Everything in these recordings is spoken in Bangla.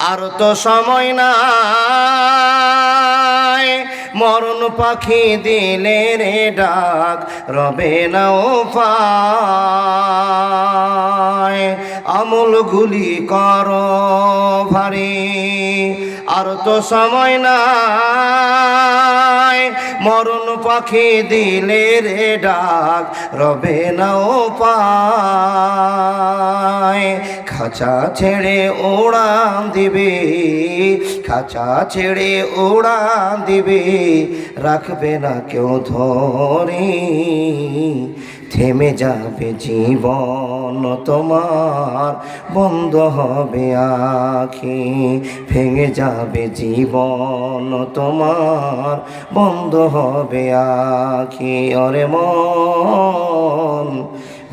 আর তো সময় নাই, মরণ পাখি দিলে রে ডাক, রবে না উপায়। আমলগুলি করো ভারী, আর তো সময় নাই, মরণ পাখি দিলে রে ডাক, রবে না উপায়। খাঁচা ছেড়ে উড়ান দিবে, খাঁচা ছেড়ে উড়ান দিবে, রাখবে না কেউ ধরে। থেমে যাবে জীবন তোমার, বন্ধ হবে আঁখি, ভেঙে যাবে জীবন তোমার, বন্ধ হবে আঁখি। ওরে মন,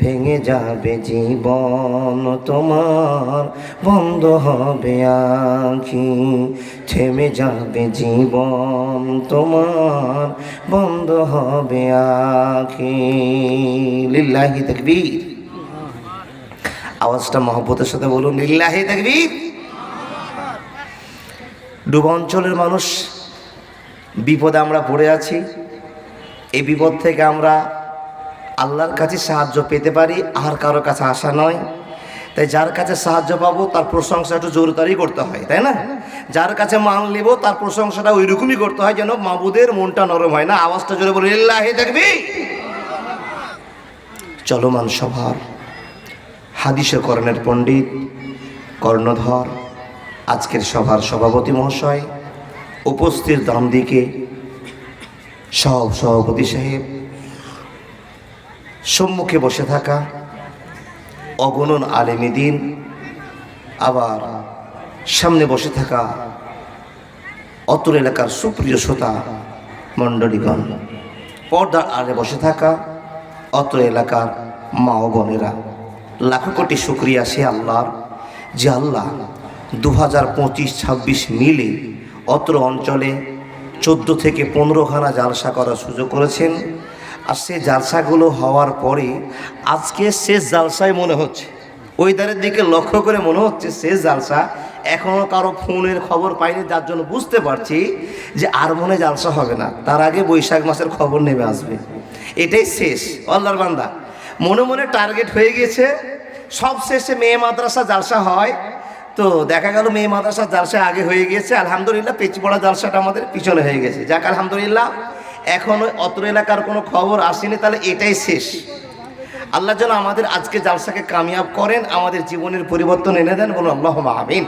ভেঙে যাবে জীবন তোমার, বন্ধ হবে আঁখি, থেমে যাবে জীবন তোমার, বন্ধ হবে আঁখি। লিল্লাহি তাকবীর। আওয়াজটা মহব্বতের সাথে বলুন, লিল্লাহি তাকবীর। ডুবা অঞ্চলের মানুষ, বিপদে আমরা পড়ে আছি। এই বিপদ থেকে আমরা আল্লাহর কাছে সাহায্য পেতে পারি, আর কারো কাছে আশা নয়। তাই যার কাছে সাহায্য পাবো তার প্রশংসা একটু জোরদারি করতে হয়, তাই না? যার কাছে মান নেব তার প্রশংসাটা ওই রকমই করতে হয় যেন মাবুদের মনটা নরম হয় না। আওয়াজটা জোরে বলে লিল্লাহি তাকবীর। চলমান সভার হাদিসে করণের পণ্ডিত কর্ণধর, আজকের সভার সভাপতি মহাশয়, উপস্থিত দাম দিকে সভাপতি সাহেব, সম্মুখে বসে থাকা অগণন আলেমী দ্বীন, আবার সামনে বসে থাকা অত্র এলাকার সুপ্রিয় শ্রোতা মণ্ডলীগণ, পর্দার আড়ে বসে থাকা অত্র এলাকার মা ও বোনেরা, লাখো কোটি শুকরিয়া সে আল্লাহর যে আল্লাহ 2025-26 মিলে অত্র অঞ্চলে 14 থেকে 15খানা জালসা করার সুযোগ করেছেন। আর সে জালসাগুলো হওয়ার পরে আজকে শেষ জালসায় মনে হচ্ছে, ওয়েদারের দিকে লক্ষ্য করে মনে হচ্ছে শেষ জালসা। এখনও কারো ফোনের খবর পাইনি, যার জন্য বুঝতে পারছি যে আর মনে জালসা হবে না, তার আগে বৈশাখ মাসের খবর নেমে আসবে। এটাই শেষ। আল্লাহর বান্দা মনে মনে টার্গেট হয়ে গিয়েছে, সব শেষে মেয়ে মাদ্রাসা জালসা হয়। তো দেখা গেল মেয়ে মাদ্রাসা জালসা আগে হয়ে গিয়েছে, আলহামদুলিল্লাহ। পেঁচি পড়া জালসাটা আমাদের পিছনে হয়ে গেছে, যাক আলহামদুলিল্লাহ। এখন অত্র এলাকার কোনো খবর আসেনি, তাহলে এটাই শেষ। আল্লাহ যেন আমাদের আজকে জালসাকে কামিয়াব করেন, আমাদের জীবনের পরিবর্তন এনে দেন। বলুন আল্লাহুম্মা আমিন।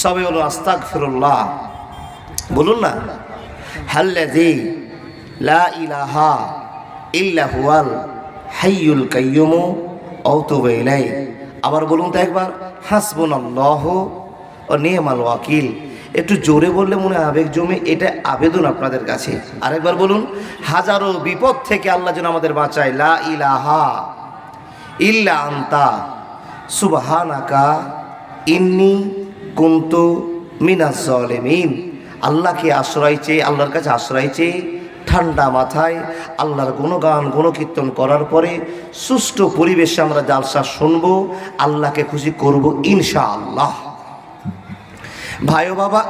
সবাই বলুন আস্তাগফিরুল্লাহ। বলুন না, হাল্লাযী লা ইলাহা ইল্লা হুয়াল হাইয়ুল কাইয়্যুম আতুবু ইলাইহি। আবার বলুন তো একবার, হাসবুনাল্লাহু ওয়া নি'মাল ওয়াকিল। একটু জোরে বললে মনে আবেগ জমে, এটা আবেদন আপনাদের কাছে। আরেকবার বলুন, হাজারো বিপদ থেকে আল্লাহ যেন আমাদের বাঁচায়। লা ইলাহা ইল্লা আনতা সুবহানাকা ইন্নী কুনতু মিনাজ জালিমিন। আল্লাহকে আশ্রয় চেয়ে, আল্লাহর কাছে আশ্রয় চেয়ে ঠান্ডা মাথায় আল্লাহর গুণগান গুণকীর্তন করার পরে সুষ্ঠু পরিবেশে আমরা জালসা শুনবো, আল্লাহকে খুশি করব ইনশাআল্লাহ। ভাই ও বাবা,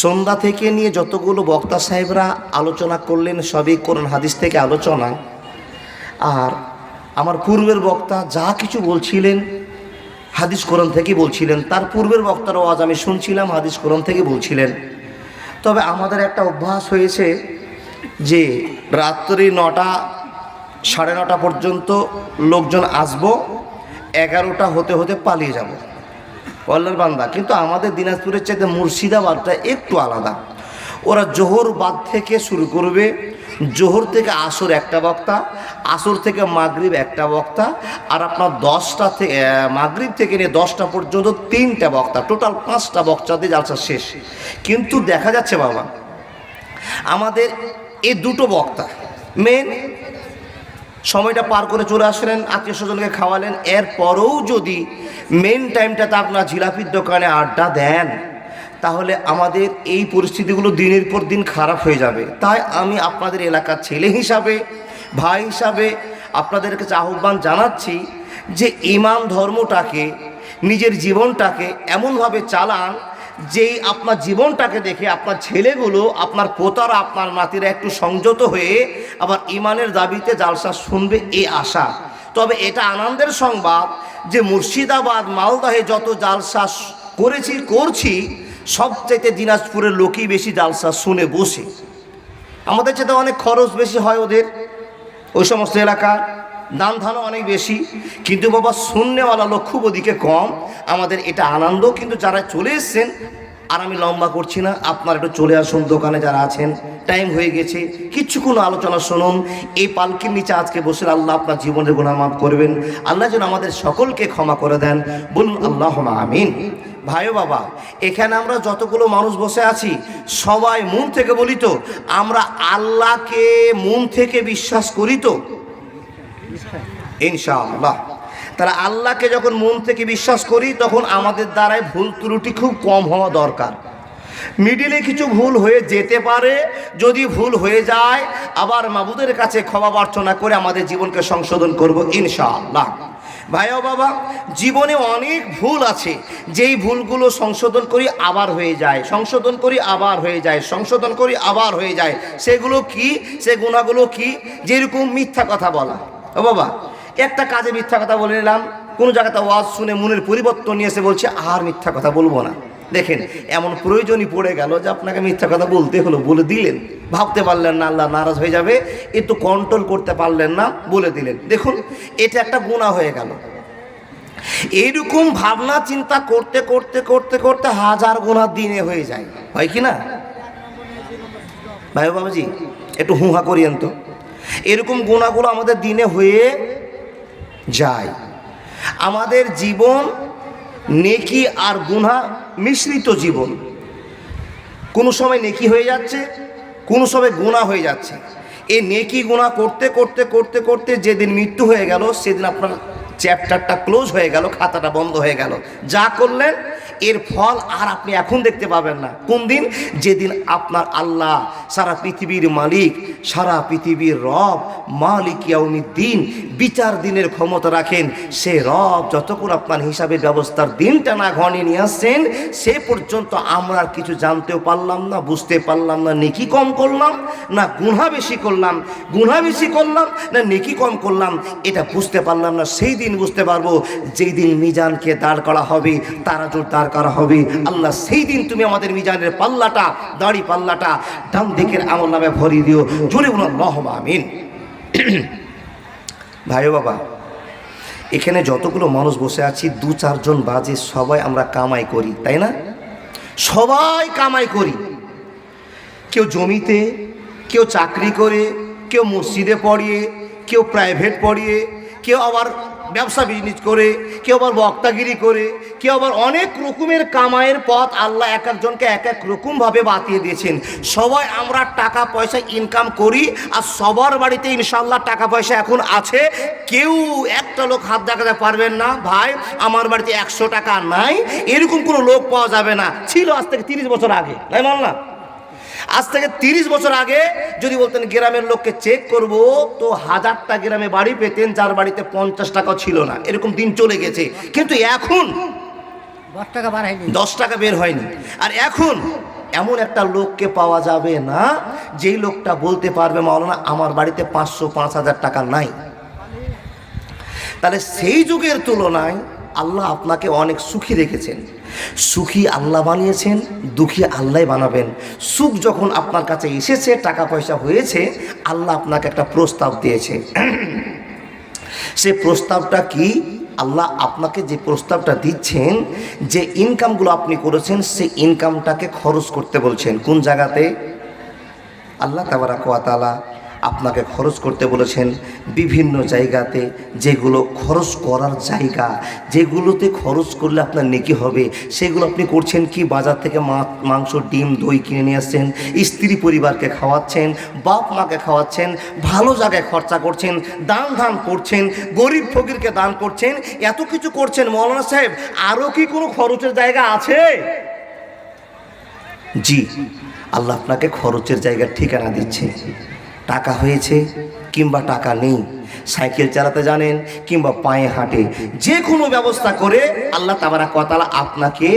সন্ধ্যা থেকে নিয়ে যতগুলো বক্তা সাহেবরা আলোচনা করলেন সবই কোরআন হাদিস থেকে আলোচনা। আর আমার পূর্বের বক্তা যা কিছু বলছিলেন হাদিস কোরআন থেকে বলছিলেন, তার পূর্বের বক্তার আওয়াজ আমি শুনছিলাম হাদিস কোরআন থেকে বলছিলেন। তবে আমাদের একটা অভ্যাস হয়েছে যে রাত্রি 9টা, 9:30 পর্যন্ত লোকজন আসবো, 11টা হতে হতে পালিয়ে যাব। আল্লাহর বান্দা, কিন্তু আমাদের দিনাজপুরের চাইতে মুর্শিদাবাদটা একটু আলাদা। ওরা জোহর বাদ থেকে শুরু করবে, জোহর থেকে আসর একটা বক্তা, আসর থেকে মাগরিব একটা বক্তা, আর আপনার 10টা থেকে মাগরিব থেকে নিয়ে 10টা পর্যন্ত 3টা বক্তা, টোটাল 5টা বক্তা দিয়ে জালসা শেষ। কিন্তু দেখা যাচ্ছে বাবা, আমাদের এই দুটো বক্তা মেন সময়টা পার করে চলে আসলেন, আত্মীয় স্বজনকে খাওয়ালেন, এরপরেও যদি মেন টাইমটাতে আপনার জিলাপির দোকানে আড্ডা দেন, তাহলে আমাদের এই পরিস্থিতিগুলো দিনের পর দিন খারাপ হয়ে যাবে। তাই আমি আপনাদের এলাকার ছেলে হিসাবে, ভাই হিসাবে আপনাদের কাছে আহ্বান জানাচ্ছি যে ইমাম ধর্মটাকে নিজের জীবনটাকে এমনভাবে চালান যেই আপনার জীবনটাকে দেখে আপনার ছেলেগুলো, আপনার পোতারা, আপনার নাতিরা একটু সংযত হয়ে আবার ইমানের দাবিতে জালসা শুনবে এই আশা। তবে এটা আনন্দের সংবাদ যে মুর্শিদাবাদ, মালদহে যত জালসা করছি সবচাইতে দিনাজপুরের লোকই বেশি জালসা শুনে বসে। আমাদের চেয়ে অনেক খরচ বেশি হয় ওদের ওই সমস্ত এলাকার, দান ধানও অনেক বেশি, কিন্তু বাবা শূন্যওয়ালা লোক খুব ওদিকে কম। আমাদের এটা আনন্দ। কিন্তু যারা চলে এসছেন, আর আমি লম্বা করছি না, আপনারা একটু চলে আসুন দোকানে যারা আছেন, টাইম হয়ে গেছে, কিছুক্ষণ আলোচনা শুনুন। এই পালকির নিচে আজকে বসে আল্লাহ আপনার জীবনের গুনাহ মাফ করবেন, আল্লাহ যেন আমাদের সকলকে ক্ষমা করে দেন, বলুন আল্লাহুম্মা আমিন। ভাই বাবা, এখানে আমরা যতগুলো মানুষ বসে আছি সবাই মন থেকে বলি তো, আমরা আল্লাহকে মন থেকে বিশ্বাস করি তো? ইনশাআল্লাহ। তারা আল্লাহকে যখন মন থেকে বিশ্বাস করি তখন আমাদের দ্বারাই ভুল ত্রুটি খুব কম হওয়া দরকার। মিডিলে কিছু ভুল হয়ে যেতে পারে, যদি ভুল হয়ে যায় আবার মাবুদের কাছে ক্ষমা প্রার্থনা করে আমাদের জীবনকে সংশোধন করব ইনশাআল্লাহ। ভাই ও বাবা, জীবনে অনেক ভুল আছে, যেই ভুলগুলো সংশোধন করি আবার হয়ে যায়, সংশোধন করি আবার হয়ে যায়, সংশোধন করি আবার হয়ে যায়। সেগুলো কি? সে গুনাহগুলো কি? যেরকম মিথ্যা কথা বলা। ও বাবা, একটা কাজে মিথ্যা কথা বলে নিলাম, কোনো জায়গাতে ওয়াজ শুনে মনের পরিবর্তন নিয়ে এসে বলছে আর মিথ্যা কথা বলবো না। দেখেন, এমন প্রয়োজনই পড়ে গেল যে আপনাকে মিথ্যা কথা বলতে হলো, বলে দিলেন। ভাবতে পারলেন না আল্লাহ নারাজ হয়ে যাবে, একটু কন্ট্রোল করতে পারলেন না, বলে দিলেন। দেখুন, এটা একটা গুনাহ হয়ে গেল। এইরকম ভাবনা চিন্তা করতে করতে করতে করতে হাজার গুনাহ দিনে হয়ে যায়, হয় কি না ভাই বাবাজি? একটু হুহা করিয়েন তো। এরকম গুনাহগুলো আমাদের দিনে হয়ে যায়। আমাদের জীবন নেকি আর গুনাহ মিশ্রিত জীবন। কোনো সময় নেকি হয়ে যাচ্ছে, কোনো সময় গুনাহ হয়ে যাচ্ছে। এই নেকি গুনাহ করতে করতে করতে করতে যেদিন মৃত্যু হয়ে গেল সেদিন আপনার চ্যাপ্টারটা ক্লোজ হয়ে গেল, খাতাটা বন্ধ হয়ে গেল। যা করলেন এর ফল আর আপনি এখন দেখতে পাবেন না। কোন দিন? যেদিন আপনার আল্লাহ, সারা পৃথিবীর মালিক, সারা পৃথিবীর রব, মালিক ইয়াউমিদ্দিন, বিচার দিনের ক্ষমতা রাখেন, সে রব যতক্ষণ আপনার হিসাবের ব্যবস্থার দিনটা না ঘনিয়ে নিয়ে আসছেন সে পর্যন্ত আমরা আর কিছু জানতেও পারলাম না, বুঝতে পারলাম না নেকি কম করলাম না গুনাহ বেশি করলাম, গুনাহ বেশি করলাম না নেকি কম করলাম, এটা বুঝতে পারলাম না। সেই দিন বুঝতে পারবো যেই দিন মিজানকে দাঁড় করা হবে, তারাজুর দাঁড় করা হবে। আল্লাহ সেই দিন তুমি আমাদের মিজানের পাল্লাটা, দাড়ি পাল্লাটা ডান দিকের আমলনামে ভরিয়ে দিও, জোরে বলুন আল্লাহুম্মা আমিন। ভাই বাবা, এখানে যতগুলো মানুষ বসে আছি, 2-4 জন বাজে সবাই আমরা কামাই করি, তাই না? সবাই কামাই করি। কেউ জমিতে, কেউ চাকরি করে, কেউ মসজিদে পড়িয়ে, কেউ প্রাইভেট পড়িয়ে, কেউ আবার ব্যবসা বিজনেস করে, কেউ আবার বক্তাগিরি করে, কেউ আবার অনেক রকমের কামাইয়ের পথ আল্লাহ এক একজনকে এক এক রকমভাবে বাতিয়ে দিয়েছেন। সবাই আমরা টাকা পয়সা ইনকাম করি, আর সবার বাড়িতে ইনশাল্লাহ টাকা পয়সা এখন আছে। কেউ একটা লোক হাত দেখাতে পারবেন না ভাই আমার বাড়িতে 100 টাকা নাই, এরকম কোনো লোক পাওয়া যাবে না। ছিল আজ থেকে 30 বছর আগে, তাই মানলাম। আজ থেকে 30 বছর আগে যদি বলতেন গ্রামের লোককে চেক করব, তো 1000টা গ্রামে বাড়ি পেতেন যার বাড়িতে 50 টাকাও ছিল না। এরকম দিন চলে গেছে। কিন্তু এখন 10 টাকা বের হয়নি। আর এখন এমন একটা লোককে পাওয়া যাবে না যেই লোকটা বলতে পারবে মাওলানা আমার বাড়িতে 500-5000 টাকা নাই। তাহলে সেই যুগের তুলনায় আল্লাহ আপনাকে অনেক সুখী রেখেছেন। সুখী আল্লাহ বানিয়েছেন, দুঃখী আল্লাহ বানাবেন। সুখ যখন আপনার কাছে এসেছে, টাকা পয়সা হয়েছে, আল্লাহ আপনাকে একটা প্রস্তাব দিয়েছে। সে প্রস্তাবটা কি? আল্লাহ আপনাকে যে প্রস্তাবটা দিচ্ছেন, যে ইনকামগুলো আপনি করেছেন সেই ইনকামটাকে খরচ করতে বলছেন। কোন জায়গাতে? আল্লাহ তাবারাক ওয়া তাআলা আপনাকে খরচ করতে বলেছেন বিভিন্ন জায়গাতে, যেগুলো খরচ করার জায়গা, যেগুলোতে খরচ করলে আপনার নেকি হবে, সেগুলো আপনি করছেন কি? বাজার থেকে মাংস, ডিম, দই কিনে নিয়ে আসছেন, স্ত্রী পরিবারকে খাওয়াচ্ছেন, বাপ মাকে খাওয়াচ্ছেন, ভালো জায়গায় খরচা করছেন, দান ধান করছেন, গরিব ফকিরকে দান করছেন, এত কিছু করছেন। মৌলানা সাহেব, আরও কি কোনো খরচের জায়গা আছে? জি, আল্লাহ আপনাকে খরচের জায়গার ঠিকানা দিচ্ছে। টাকা হয়েছে কিংবা টাকা নেই, সাইকেল চালাতে জানেন কিংবা পায়ে হাঁটে, যে কোনো ব্যবস্থা করে আল্লাহ তাবারাক ওয়া তাআলা আপনাকে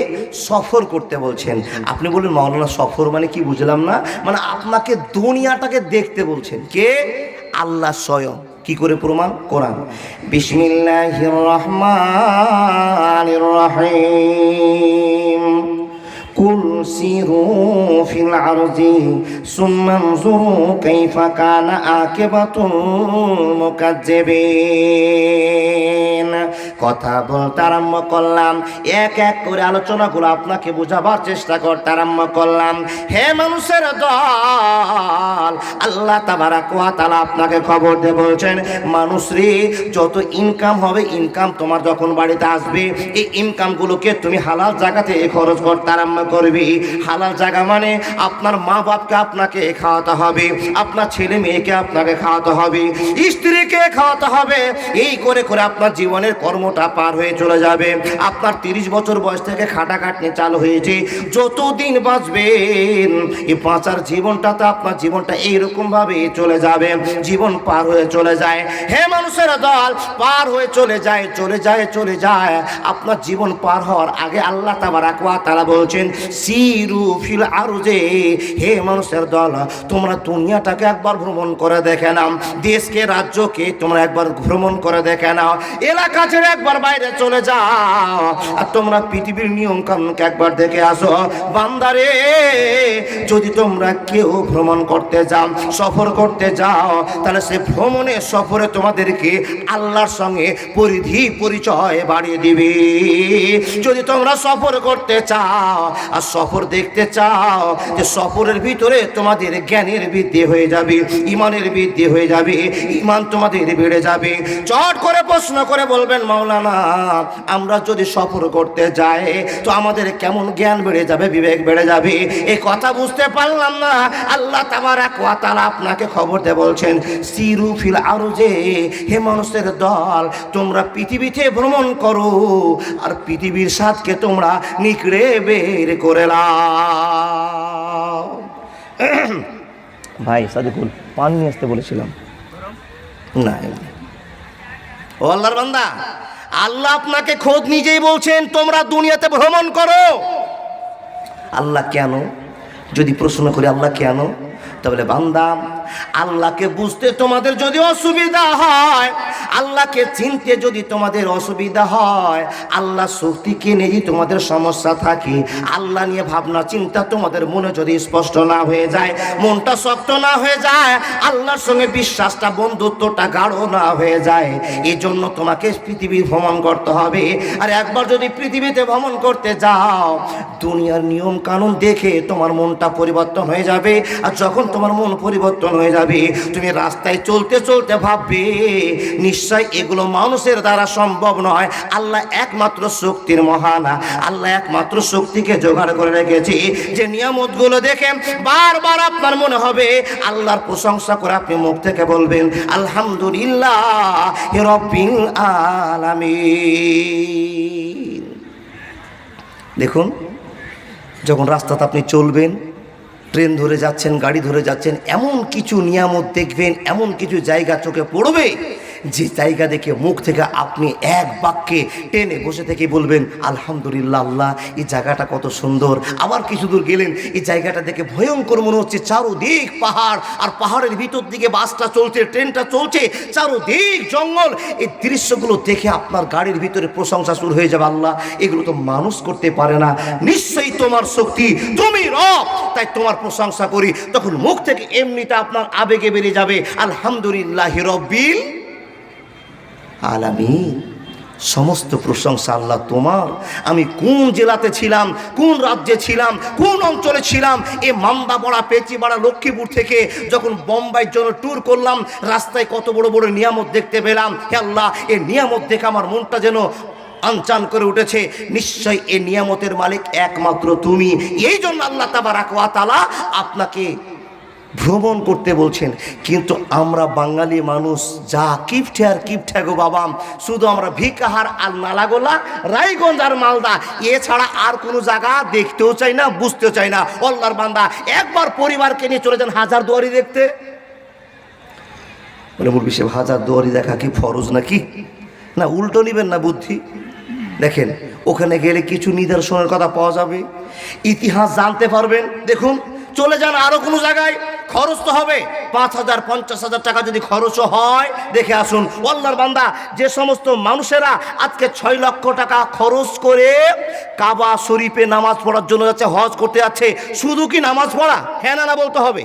সফর করতে বলছেন। আপনি বললেন মাওলানা সফর মানে কি, বুঝলাম না। মানে আপনাকে দুনিয়াটাকে দেখতে বলছেন কে? আল্লাহ স্বয়ং। কি করে প্রমাণ? কোরআন। বিসমিল্লাহির রহমানির রহিম। কুল সিরু ফিল আরদি সুম্মা আনজুরু কাইফা কানা আকিবাতুল মুকাজ্জিবিন। কথা বলতে আরম্ভ করলাম, এক এক করে আলোচনাগুলো আপনাকে বোঝাবার চেষ্টা করতে আরম্ভ করলাম। হে মানুষের দল, আল্লাহ তাবারাক ওয়া তাআলা আপনাকে খবর দিয়ে বলছেন, মানুষ রে, যত ইনকাম হবে, ইনকাম তোমার যখন বাড়িতে আসবে, এই ইনকামগুলোকে তুমি হালাল জায়গাতে খরচ করতে আরম্ভ করবি। হালাল জায়গা মানে আপনার মা বাপকে আপনাকে খাওয়াতে হবে, আপনার ছেলে মেয়েকে আপনাকে খাওয়াতে হবে, স্ত্রীকে খাওয়াতে হবে। এই করে করে আপনার জীবনের কর্মটা পার হয়ে চলে যাবে। আপনার 30 বছর বয়স থেকে খাটাখাটনি চালু হয়েছে, যতদিন বাঁচবেন এই বাঁচার জীবনটাতে আপনার জীবনটা এইরকম ভাবে চলে যাবে, জীবন পার হয়ে চলে যায়। হে মানুষের দল, পার হয়ে চলে যায়, চলে যায়, চলে যায়। আপনার জীবন পার হওয়ার আগে আল্লাহ তাবারাক ওয়া তাআলা বলছেন, সিরু ফিল আরজে। হে মানুষের দল, তোমরা দুনিয়াটাকে একবার ভ্রমণ করে দেখে নাও, দেশকে রাজ্যকে তোমরা একবার ভ্রমণ করে দেখে নাও, এলাকা ছেড়ে একবার বাইরে চলে যাও, আর তোমরা পৃথিবীর নিয়ম কানুনকে একবার দেখে আসো। বান্দারে, যদি তোমরা কেউ ভ্রমণ করতে যাও, সফর করতে যাও, তাহলে সে ভ্রমণে সফরে তোমাদেরকে আল্লাহর সঙ্গে পরিচয় বাড়িয়ে দিবে। যদি তোমরা সফর করতে চাও আর সফর দেখতে চাও, যে সফরের ভিতরে তোমাদের জ্ঞানের বৃদ্ধি হয়ে যাবে, ইমানের বৃদ্ধি হয়ে যাবে, ইমান তোমাদের বেড়ে যাবে। চট করে প্রশ্ন করে বলবেন, মাওলানা আমরা যদি সফর করতে যাই তো আমাদের কেমন জ্ঞান বেড়ে যাবে, বিবেক বেড়ে যাবে? এই কথা বুঝতে পারলাম না। আল্লাহ তাবারাক ওয়া তাআলা আপনাকে খবর দিয়ে বলছেন, সিরু ফিল আরজে। হে মানুষের দল, তোমরা পৃথিবীতে ভ্রমণ করো আর পৃথিবীর স্বাদকে তোমরা নিকড়ে বের করে নাও। ভাই সাদিকুল, পানি নিয়ে আসতে বলেছিলাম না। ও আল্লাহর বান্দা, আল্লাহ আপনাকে খোদ নিজেই বলছেন তোমরা দুনিয়াতে ভ্রমণ করো। আল্লাহ কেন? যদি প্রশ্ন করি আল্লাহ কেন, তাহলে বান্দা, আল্লাহকে বুঝতে তোমাদের যদি অসুবিধা হয়, আল্লাহকে চিনতে যদি তোমাদের অসুবিধা হয়, আল্লাহ শক্তিকে নিয়ে যদি তোমাদের সমস্যা থাকে, আল্লাহ নিয়ে ভাবনা চিন্তা তোমাদের মনে যদি স্পষ্ট না হয়ে যায়, মনটা শক্ত না হয়ে যায়, আল্লাহর সঙ্গে বিশ্বাসটা, বন্ধুত্বটা গাঢ় না হয়ে যায়, এই জন্য তোমাকে পৃথিবী ভ্রমণ করতে হবে। আর একবার যদি পৃথিবীতে ভ্রমণ করতে যাও, দুনিয়ার নিয়ম কানুন দেখে তোমার মনটা পরিবর্তন হয়ে যাবে। আর যখন তোমার মন পরিবর্তন হয়ে যাবে, তুমি রাস্তায় চলতে চলতে ভাববে, নিশ্চয় এগুলো মানুষের দ্বারা সম্ভব নয়, আল্লাহ একমাত্র শক্তির মহানা, আল্লাহ একমাত্র শক্তিকে জোগাড় করে রেখেছে। যে নিয়ামতগুলো দেখে বারবার আপনার মনে হবে আল্লাহর প্রশংসা করে আপনি মুখ থেকে বলবেন, আলহামদুলিল্লাহ রাব্বিল আলামিন। দেখুন, যখন রাস্তাতে আপনি চলবেন, ট্রেন ধরে যাচ্ছেন, গাড়ি ধরে যাচ্ছেন, এমন কিছু নিয়ামত দেখবেন, এমন কিছু জায়গা চোখে পড়বে, যে জায়গা দেখে মুখ থেকে আপনি এক বাক্যে টেনে বসে থেকে বলবেন, আলহামদুলিল্লাহ, আল্লাহ এই জায়গাটা কত সুন্দর। আবার কিছু দূর গেলেন, এই জায়গাটা দেখে ভয়ঙ্কর মনে হচ্ছে, চারোদিক পাহাড়, আর পাহাড়ের ভিতর দিকে বাসটা চলছে, ট্রেনটা চলছে, চারোদিক জঙ্গল। এই দৃশ্যগুলো দেখে আপনার গাড়ির ভিতরে প্রশংসা শুরু হয়ে যাবে, আল্লাহ এগুলো তো মানুষ করতে পারে না, নিশ্চয়ই তোমার শক্তি, তুমি রব, তাই তোমার প্রশংসা করি। তখন মুখ থেকে এমনিতে আপনার আবেগে বেরিয়ে যাবে, আলহামদুলিল্লাহ রাব্বিল আলামিন। সমস্ত প্রশংসা আল্লাহ তোমার। আমি কোন জেলাতে ছিলাম, কোন রাজ্যে ছিলাম, কোন অঞ্চলে ছিলাম, এ মান্দাপাড়া, পেচিপাড়া, লক্ষ্মীপুর থেকে যখন বোম্বাইয়ের জন্য ট্যুর করলাম, রাস্তায় কত বড় বড় নিয়ামত দেখতে পেলাম। হে আল্লাহ, এ নিয়ামত দেখে আমার মনটা যেন আনচান করে উঠেছে, নিশ্চয় এ নিয়ামতের মালিক একমাত্র তুমি। এই জন্য আল্লাহ তাবারাক ওয়া তাআলা আপনাকে ভ্রমণ করতে বলছেন। কিন্তু আমরা বাঙালি মানুষ যা কিপঠে আর কিপঠে গো বাবা, শুধু আমরা ভিকাহার আর নালাগোলা, রায়গঞ্জ আর মালদা, এছাড়া আর কোনো জায়গা দেখতেও চাই না, বুঝতেও চাই না। আল্লাহর বান্দা, একবার পরিবারকে নিয়ে চলে যান হাজারদুয়ারি দেখতে, বলে মৌলভী সাহেব হাজার দুয়ারি দেখা কি ফরজ নাকি? না, উল্টো নিবেন না বুদ্ধি। দেখেন ওখানে গেলে কিছু নিদর্শনের কথা পাওয়া যাবে, ইতিহাস জানতে পারবেন। দেখুন চলে যান আরো কোনো জায়গায়, খরচ তো হবে 5,000 50,000 টাকা যদি খরচও হয়, দেখে আসুন। আল্লাহর বান্দা, যে সমস্ত মানুষেরা আজকে 6 লক্ষ টাকা খরচ করে কাবা শরীফে নামাজ পড়ার জন্য যাচ্ছে, হজ করতে যাচ্ছে, শুধু কি নামাজ পড়া? হ্যাঁ না বলতে হবে।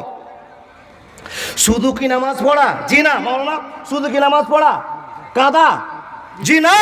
শুধু কি নামাজ পড়া? জি না। মাওলানা, শুধু কি নামাজ পড়া? কাদা? জি না।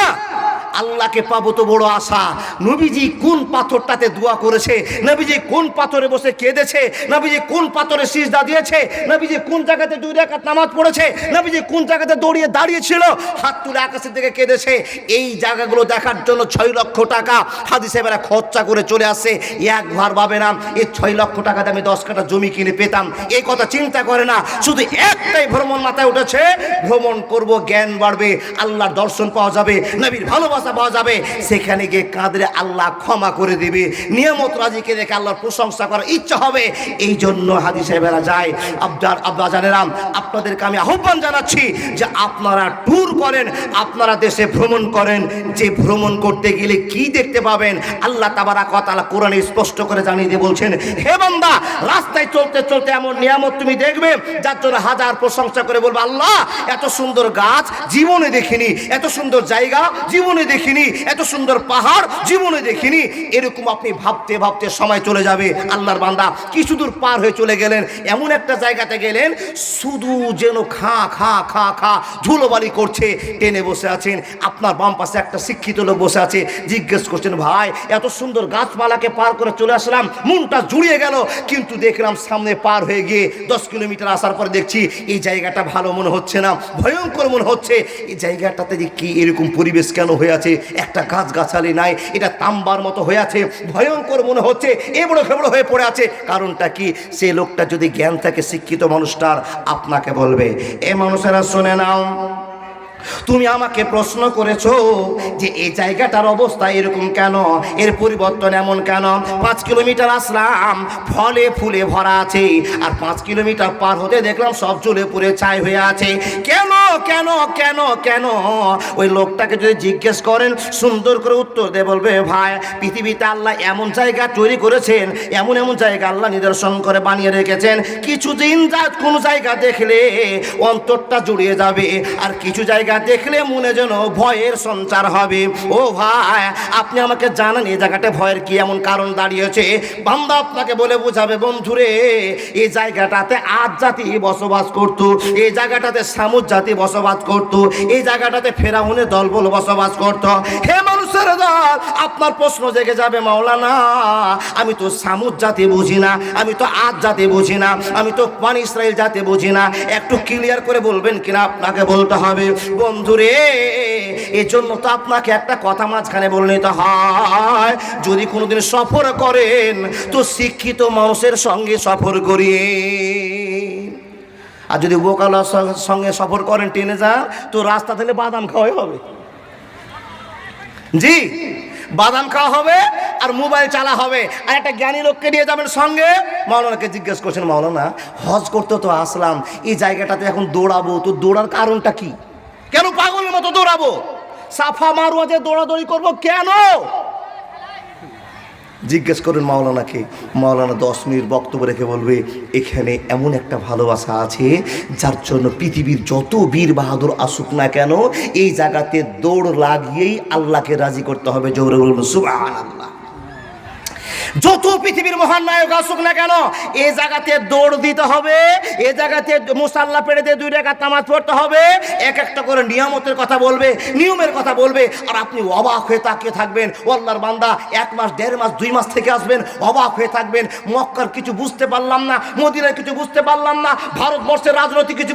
আল্লাহকে পাবো তো বড় আশা। নবীজি কোন পাথরটাতে দোয়া করেছে, নবীজি কোন পাথরে বসে কেঁদেছে, নবীজি কোন পাথরে সিজদা দিয়েছে, নবীজি কোন জায়গাতে 2 রাকাত নামাজ পড়েছে, নবীজি কোন জায়গাতে দাঁড়িয়েছিল, হাত তুলে আকাশের দিকে কেঁদেছে, এই জায়গাগুলো দেখার জন্য 6 লক্ষ টাকা হাদিসে বেলা খরচা করে চলে আসে। একবার ভাবে না এই 6 লক্ষ টাকাতে আমি 10 কাঠা জমি কিনে পেতাম, এই কথা চিন্তা করে না। শুধু একটাই ভ্রমণ মাথায় উঠেছে, ভ্রমণ করব, জ্ঞান বাড়বে, আল্লাহর দর্শন পাওয়া যাবে, নবীর ভালোবাসা পাওয়া যাবে। সেখানে গিয়ে কাঁদলে আল্লাহ ক্ষমা করে দিবে, নিয়ামত রাজিকে দেখে আল্লাহর প্রশংসা করার ইচ্ছা হবে। এই জন্য হাদিসে বেলা যায়। আব্বা জানেরাম, আপনাদেরকে আমি আহ্বান জানাচ্ছি যে আপনারা ট্যুর করেন, আপনারা দেশে ভ্রমণ করেন। যে ভ্রমণ করতে গেলে কি দেখতে পাবেন, আল্লাহ তাবারাক ওয়া তাআলা কোরআনে স্পষ্ট করে জানিয়ে দিয়ে বলছেন, হে বান্দা, রাস্তায় চলতে চলতে এমন নিয়ামত তুমি দেখবে যার জন্য হাজার প্রশংসা করে বলবে, আল্লাহ এত সুন্দর গাছ জীবনে দেখিনি, এত সুন্দর জায়গা জীবনে দেখিনি, এত সুন্দর পাহাড় জীবনে দেখিনি। এরকম আপনি ভাবতে ভাবতে সময় চলে যাবে। আল্লাহর বান্দা কিছু দূর পার হয়ে চলে গেলেন, এমন একটা জায়গাতে গেলেন শুধু যেন খা খা খা খা ধুলোবালি করছে, টেনে বসে আছেন। আপনার বাম পাশে একটা শিক্ষিত লোক বসে আছে, জিজ্ঞেস করছেন, ভাই এত সুন্দর গাছপালাকে পার করে চলে আসলাম, মনটা জুড়িয়ে গেল, কিন্তু দেখলাম সামনে পার হয়ে গিয়ে 10 কিলোমিটার আসার পর দেখছি এই জায়গাটা ভালো মনে হচ্ছে না, ভয়ঙ্কর মনে হচ্ছে। এই জায়গাটাতে যে কি এরকম পরিবেশ কেন হয়ে আছে, একটা গাছগাছালি নাই, এটা তাম্বার মতো হয়ে আছে, ভয়ঙ্কর মনে হচ্ছে, এবড়ো খেবড়ো হয়ে পড়ে আছে। কারণটা কি? সে লোকটা যদি জ্ঞান থাকে, শিক্ষিত মানুষটার, আপনাকে বলবে, এ মানুষেরা শুনে নাও, তুমি আমাকে প্রশ্ন করেছো যে এই জায়গাটার অবস্থা এরকম কেন, এর পরিবর্তন এমন কেন? 5 কিলোমিটার আসলাম, ফলে ফুলে ভরা আছে, আর 5 কিলোমিটার পার হতে দেখলাম সব জ্বলে পুড়ে ছাই হয়ে আছে। কেন কেন কেন কেন? ওই লোকটাকে যদি জিজ্ঞেস করেন, সুন্দর করে উত্তর দিয়ে বলবে, ভাই পৃথিবীতে আল্লাহ এমন জায়গা তৈরি করেছেন, এমন এমন জায়গা আল্লাহ নিদর্শন করে বানিয়ে রেখেছেন, কিছুদিন কোন জায়গা দেখলে অন্তরটা জুড়িয়ে যাবে, আর কিছু জায়গা দেখলে মনে যেন ভয়ের সঞ্চার হবে। ও ভাই, আপনি আমাকে জানান এই জায়গাটা ভয়ের কি এমন কারণ দাঁড়িয়েছে? বান্দা আপনাকে বলে বোঝাবে, বন্ধুরে এই জায়গাটাতে আদ জাতি বসবাস করত, এই জায়গাটাতে সামুদ জাতি বসবাস করত, এই জায়গাটাতে ফেরাউনের দলবল বসবাস করত। হে মানুষের দল, আপনার প্রশ্ন জেগে যাবে, মাওলানা আমি তো সামুদ জাতি বুঝি না, আমি তো আদ জাতি বুঝি না, আমি তো বনী ইসরাইল জাতি বুঝি না। একটু ক্লিয়ার করে বলবেন কিনা আপনাকে বলতে হবে। বন্ধুরে, এই জন্য তো আপনাকে একটা কথা মাঝখানে বলে নিতে হয়, যদি কোনোদিন সফর করেন তো শিক্ষিত মানুষের সঙ্গে সফর করিয়ে, আর যদি বোকালার সঙ্গে সফর করেন ট্রেনে যান, তো রাস্তা থেকে বাদাম খাওয়াই হবে। জি, বাদাম খাওয়া হবে আর মোবাইল চালা হবে, আর একটা জ্ঞানী লোককে নিয়ে যাবেন সঙ্গে। মাওলানাকে জিজ্ঞেস করছেন, মাওলানা হজ করতে তো আসলাম, এই জায়গাটাতে এখন দৌড়াবো, তো দৌড়ার কারণটা কি? কেন পাগলের মতো দৌড়াবো? সাফা মারওয়াতে দৌড়াদৌড়ি করবো কেন? জিজ্ঞেস করেন মাওলানাকে। মাওলানা 10 মিনিট বক্তব্য রেখে বলবে, এখানে এমন একটা ভালোবাসা আছে যার জন্য পৃথিবীর যত বীর বাহাদুর আসুক না কেন, এই জায়গাতে দৌড় লাগিয়েই আল্লাহকে রাজি করতে হবে। জোরে বলুন সুবহানাল্লাহ। যত পৃথিবীর মহান নায়ক আসুক না কেন, এই জায়গাতে দৌড় দিতে হবে, এই জায়গাতে মুসাল্লা পেড়ে দিয়ে 2 রাকাত নামাজ পড়তে হবে, এক একটা করে নিয়ামতের কথা বলবে, নিয়মের কথা বলবে, আর আপনি অবাক হয়ে তাকিয়ে থাকবেন। আল্লাহর বান্দা 1 মাস 1.5 মাস 2 মাস থেকে আসবেন, অবাক হয়ে থাকবেন, মক্কার কিছু বুঝতে পারলাম না, মদিনার কিছু বুঝতে পারলাম না, ভারতবর্ষের রাজনৈতিক কিছু,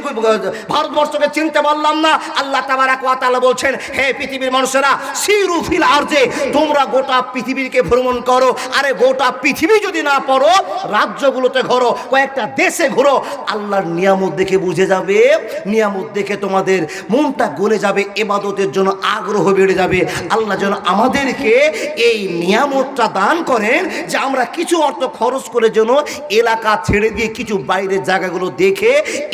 ভারতবর্ষকে চিনতে পারলাম না। আল্লাহ তাবারাক ওয়া তাআলা বলছেন, হে পৃথিবীর মানুষেরা, সিরু ফিল আরজে, তোমরা গোটা পৃথিবীকে ভ্রমণ করো। আরে গোটা পৃথিবী যদি না পড়ো, রাজ্যগুলোতে ঘোরো, কয়েকটা দেশে ঘোরো, আল্লাহর নিয়ামত দেখে বুঝে যাবে, নিয়ামত দেখে তোমাদের মনটা গলে যাবে, ইবাদতের জন্য আগ্রহ বেড়ে যাবে। আল্লাহ যেন আমাদেরকে এই নিয়ামতটা দান করেন যে আমরা কিছু অর্থ খরচ করে যেন এলাকা ছেড়ে দিয়ে কিছু বাইরের জায়গাগুলো দেখে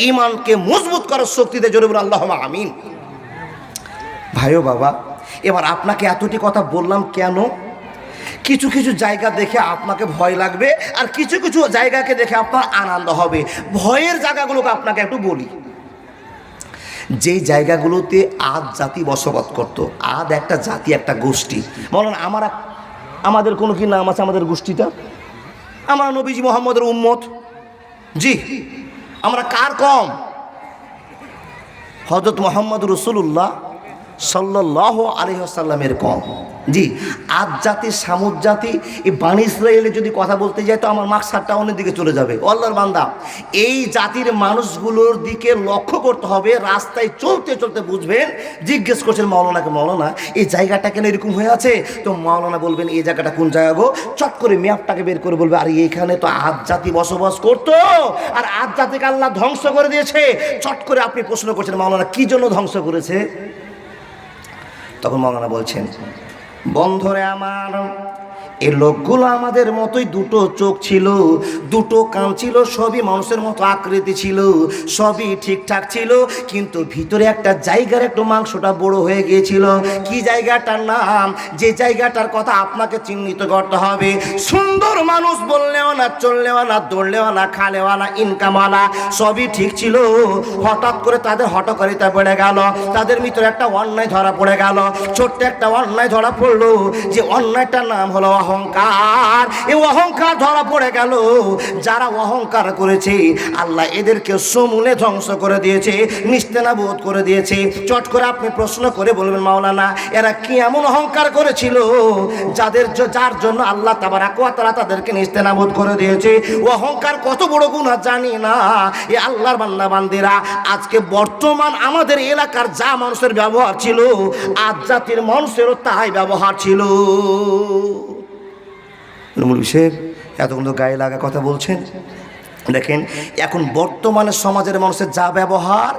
ঈমানকে মজবুত করার শক্তিতে জোরে বলে আল্লাহুম্মা আমিন। ভাইও বাবা, এবার আপনাকে এতটি কথা বললাম কেন? কিছু কিছু জায়গা দেখে আপনাকে ভয় লাগবে, আর কিছু কিছু জায়গাকে দেখে আপনার আনন্দ হবে। ভয়ের জায়গাগুলোকে আপনাকে একটু বলি। যেই জায়গাগুলোতে আদ জাতি বসবাস করত, আদ একটা জাতি, একটা গোষ্ঠী। বলেন আমাদের কোনো কি নাম আছে আমাদের গোষ্ঠীটা? আমরা নবীজি মুহাম্মদের উম্মত। জি, আমরা কার কম? হযরত মুহাম্মদ রাসূলুল্লাহ সাল্লাল্লাহু আলাইহি ওয়াসাল্লামের কম। জি, আদ জাতি, সামুদ জাতি, এই বানি ইসরায়েলে যদি কথা বলতে যাই তো আমার মাকসাদটা অন্য দিকে চলে যাবে। আল্লাহর বান্দা, এই জাতির মানুষগুলোর দিকে লক্ষ্য করতে হবে। রাস্তায় চলতে চলতে বুঝবেন, জিজ্ঞেস করছেন মাওলানাকে, মাওলানা এই জায়গাটা কেন এরকম হয়ে আছে? তো মাওলানা বলবেন এই জায়গাটা কোন জায়গা গো? চট করে ম্যাপটাকে বের করে বলবে আরে এইখানে তো আদ জাতি বসবাস করতো, আর আদ জাতিকে আল্লাহ ধ্বংস করে দিয়েছে। চট করে আপনি প্রশ্ন করছেন মাওলানা কি জন্য ধ্বংস করেছে? তখন মাওলানা বলছেন, বন্ধুরে আমার, এই লোকগুলো আমাদের মতোই, দুটো চোখ ছিল, দুটো কান ছিল, সবই মানুষের মতো আকৃতি ছিল, সবই ঠিকঠাক ছিল, কিন্তু ভিতরে একটা জায়গার একটু মাংসটা বড় হয়ে গিয়েছিল। কি জায়গাটার নাম? যে জায়গাটার কথা আপনাকে চিহ্নিত করতে হবে। সুন্দর মানুষ, বললেও না, চললেও না, দৌড়লেও না, খালেও না, ইনকামওয়ালা, সবই ঠিক ছিল। হঠাৎ করে তাদের হঠকারিতা পড়ে গেল, তাদের ভিতরে একটা অন্যায় ধরা পড়ে গেল। ছোট্ট একটা অন্যায় ধরা পড়লো, যে অন্যায়টার নাম হলো অহংকার। এই অহংকার ধরা পড়ে গেল। যারা অহংকার করেছে আল্লাহ এদেরকে সমূলে ধ্বংস করে দিয়েছে, নিস্তেনাবুদ করে দিয়েছে। চট করে আপনি প্রশ্ন করে বলবেন মাওলানা এরা কি এমন অহংকার করেছিল যার জন্য আল্লাহ তাবারাক ওয়া তাআলা তাদেরকে নিস্তেনাবুদ করে দিয়েছে? অহংকার কত বড় গুনাহ জানি না। এই আল্লাহর বান্দা বান্দিরা, আজকে বর্তমান আমাদের এলাকার যা মানুষের ব্যবহার ছিল, আদ জাতির মানুষেরও তাই ব্যবহার ছিল। বিষয় এতক্ষণ তো গায়ে লাগা কথা বলছেন। দেখেন এখন বর্তমানে সমাজের মানুষের যা ব্যবহার,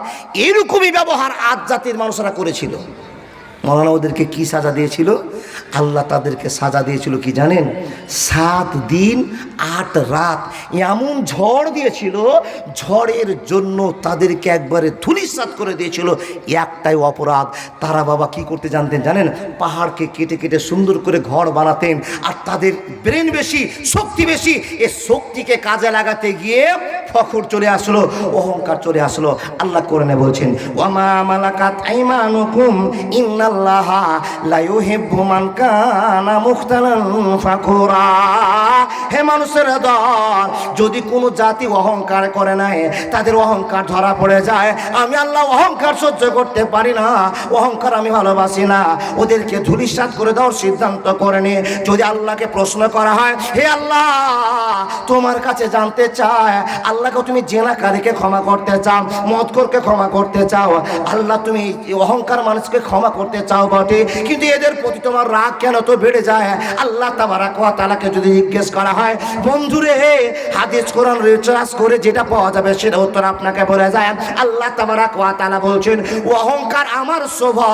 এরকমই ব্যবহার আদ জাতির মানুষেরা করেছিল। মাওলানা ওদেরকে কি সাজা দিয়েছিল? আল্লাহ তাদেরকে সাজা দিয়েছিল কি জানেন? 7 দিন 8 রাত এমন ঝড় দিয়েছিল, ঝড়ের জন্য তাদেরকে একবারে ধূলিসাৎ করে দিয়েছিল। একটাই অপরাধ, তারা বাবা কি করতে জানতেন জানেন? পাহাড়কে কেটে কেটে সুন্দর করে ঘর বানাতেন। আর তাদের ব্রেন বেশি, শক্তি বেশি, এ শক্তিকে কাজে লাগাতে গিয়ে ফখর চলে আসলো, অহংকার চলে আসলো। আল্লাহ কোরআনে বলছেন ওয়ামা মালাকাত আইমানুকুম ইন্নাল্লাহা লা ইউহিব্বু মান কানা মুখতালান ফাখুরা। হে মানুষের দল, যদি কোনো জাতি অহংকার করে নাই, তাদের অহংকার ধরা পড়ে যায়, আমি আল্লাহ অহংকার সহ্য করতে পারি না, অহংকার আমি ভালোবাসি না, ওদেরকে ধূলিসাৎ করে দেওয়ার সিদ্ধান্ত করে নে। যদি আল্লাহকে প্রশ্ন করা হয়, হে আল্লাহ তোমার কাছে জানতে চায়, আল্লাহকে তুমি জেনাকারীকে ক্ষমা করতে চাও, মদখোরকে ক্ষমা করতে চাও, আল্লাহ তুমি অহংকার মানুষকে ক্ষমা করতে চাও বটে, কিন্তু এদের প্রতি তোমার রাগ কেন তো বেড়ে যায়? আল্লাহ তাবারাক ওয়া তাআলাকে যদি জিজ্ঞেস করা হয়, বন্ধুরে হাদিস কোরআন রিসার্চ করে যেটা পাওয়া যাবে সেটা উত্তর আপনাকে বলে যায়। আল্লাহ তাবারাক ওয়া তাআলা বলছেন অহংকার আমার শোভা,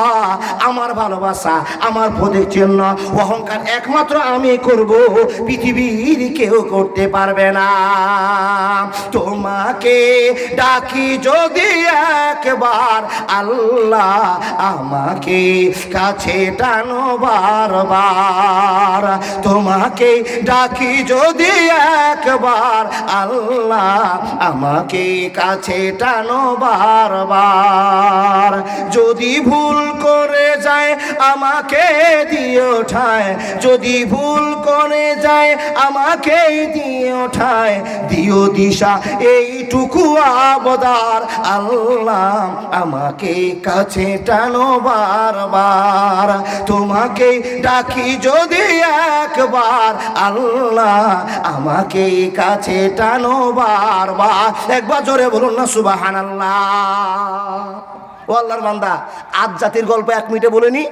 আমার ভালোবাসা, আমার প্রতীক চিহ্ন। অহংকার একমাত্র আমি করব, পৃথিবীর কেউ করতে পারবে না। তোমাকে ডাকি যদি একবার আল্লাহ আমাকে কাছে টানো বারবার, তোমাকে ডাকি যদি একবার আল্লাহ আমাকে কাছে টানো বারবার। যদি ভুল করে যায় আমাকে দিও ঠায়, যদি ভুল করে যায় আমাকে দিও ঠায়, দিও দিশা এইটুকু আবদার আল্লাহ আমাকে কাছে টানো বারবার। তোমাকে ডাকি যদি একবার আল্লাহ আমাকে কাছে টানো বারবার। একবার জোরে বলুন না সুবহানাল্লাহ। ও আল্লাহর বান্দা, আদ জাতির গল্প 1 মিনিটে বলেনি,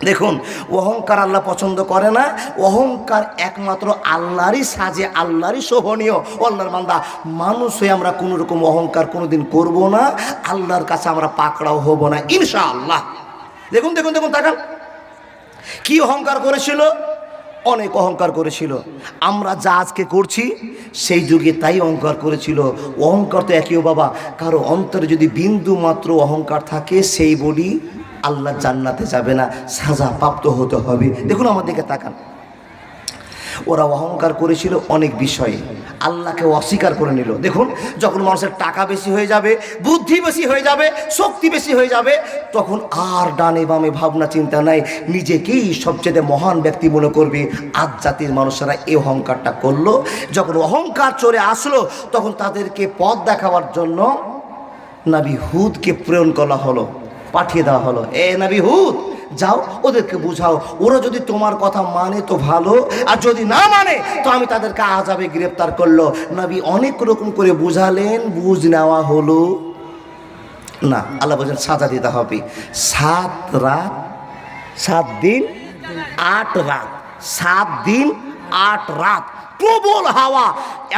দেখুন, অহংকার আল্লাহ পছন্দ করে না। অহংকার একমাত্র আল্লাহরই সাজে, আল্লাহরই শোভনীয়। আল্লাহর বান্দা, মানুষ হয়ে আমরা কোনো রকম অহংকার কোনোদিন করব না, আল্লাহর কাছে আমরা পাকড়াও হব না ইনশাআল্লাহ। দেখুন দেখুন দেখুন, তাকান কি অহংকার করেছিল, অনেক অহংকার করেছিল। আমরা যা আজকে করছি সেই যুগে তাই অহংকার করেছিল। অহংকার তো একইও বাবা, কারো অন্তরে যদি বিন্দু মাত্র অহংকার থাকে সেই বডি আল্লাহ জান্নাতে যাবে না, সাজা প্রাপ্ত হতে হবে। দেখুন আমার দিকে তাকান, ওরা অহংকার করেছিল অনেক বিষয়ে, আল্লাহকে অস্বীকার করে নিল। দেখুন, যখন মানুষের টাকা বেশি হয়ে যাবে, বুদ্ধি বেশি হয়ে যাবে, শক্তি বেশি হয়ে যাবে, তখন আর ডানে বামে ভাবনা চিন্তা নাই, নিজেকেই সবচেয়ে মহান ব্যক্তি মনে করবে। আজ জাতির মানুষেরা এই অহংকারটা করলো। যখন অহংকার চলে আসলো, তখন তাদেরকে পথ দেখাবার জন্য নবী হুদকে প্রেরণ করা হলো, পাঠিয়ে দেওয়া হলো। এ নবী হুদ, যাও ওদেরকে বুঝাও, ওরা যদি তোমার কথা মানে তো ভালো, আর যদি না মানে তো আমি তাদেরকে আযাবে গ্রেফতার করলো। নবী অনেক রকম করে বুঝালেন, বুঝ নেওয়া হলো না। আল্লাহ বলছেন সাজা দিতে হবে। 7 রাত 7 দিন 8 রাত, 7 দিন 8 রাত প্রবল হাওয়া।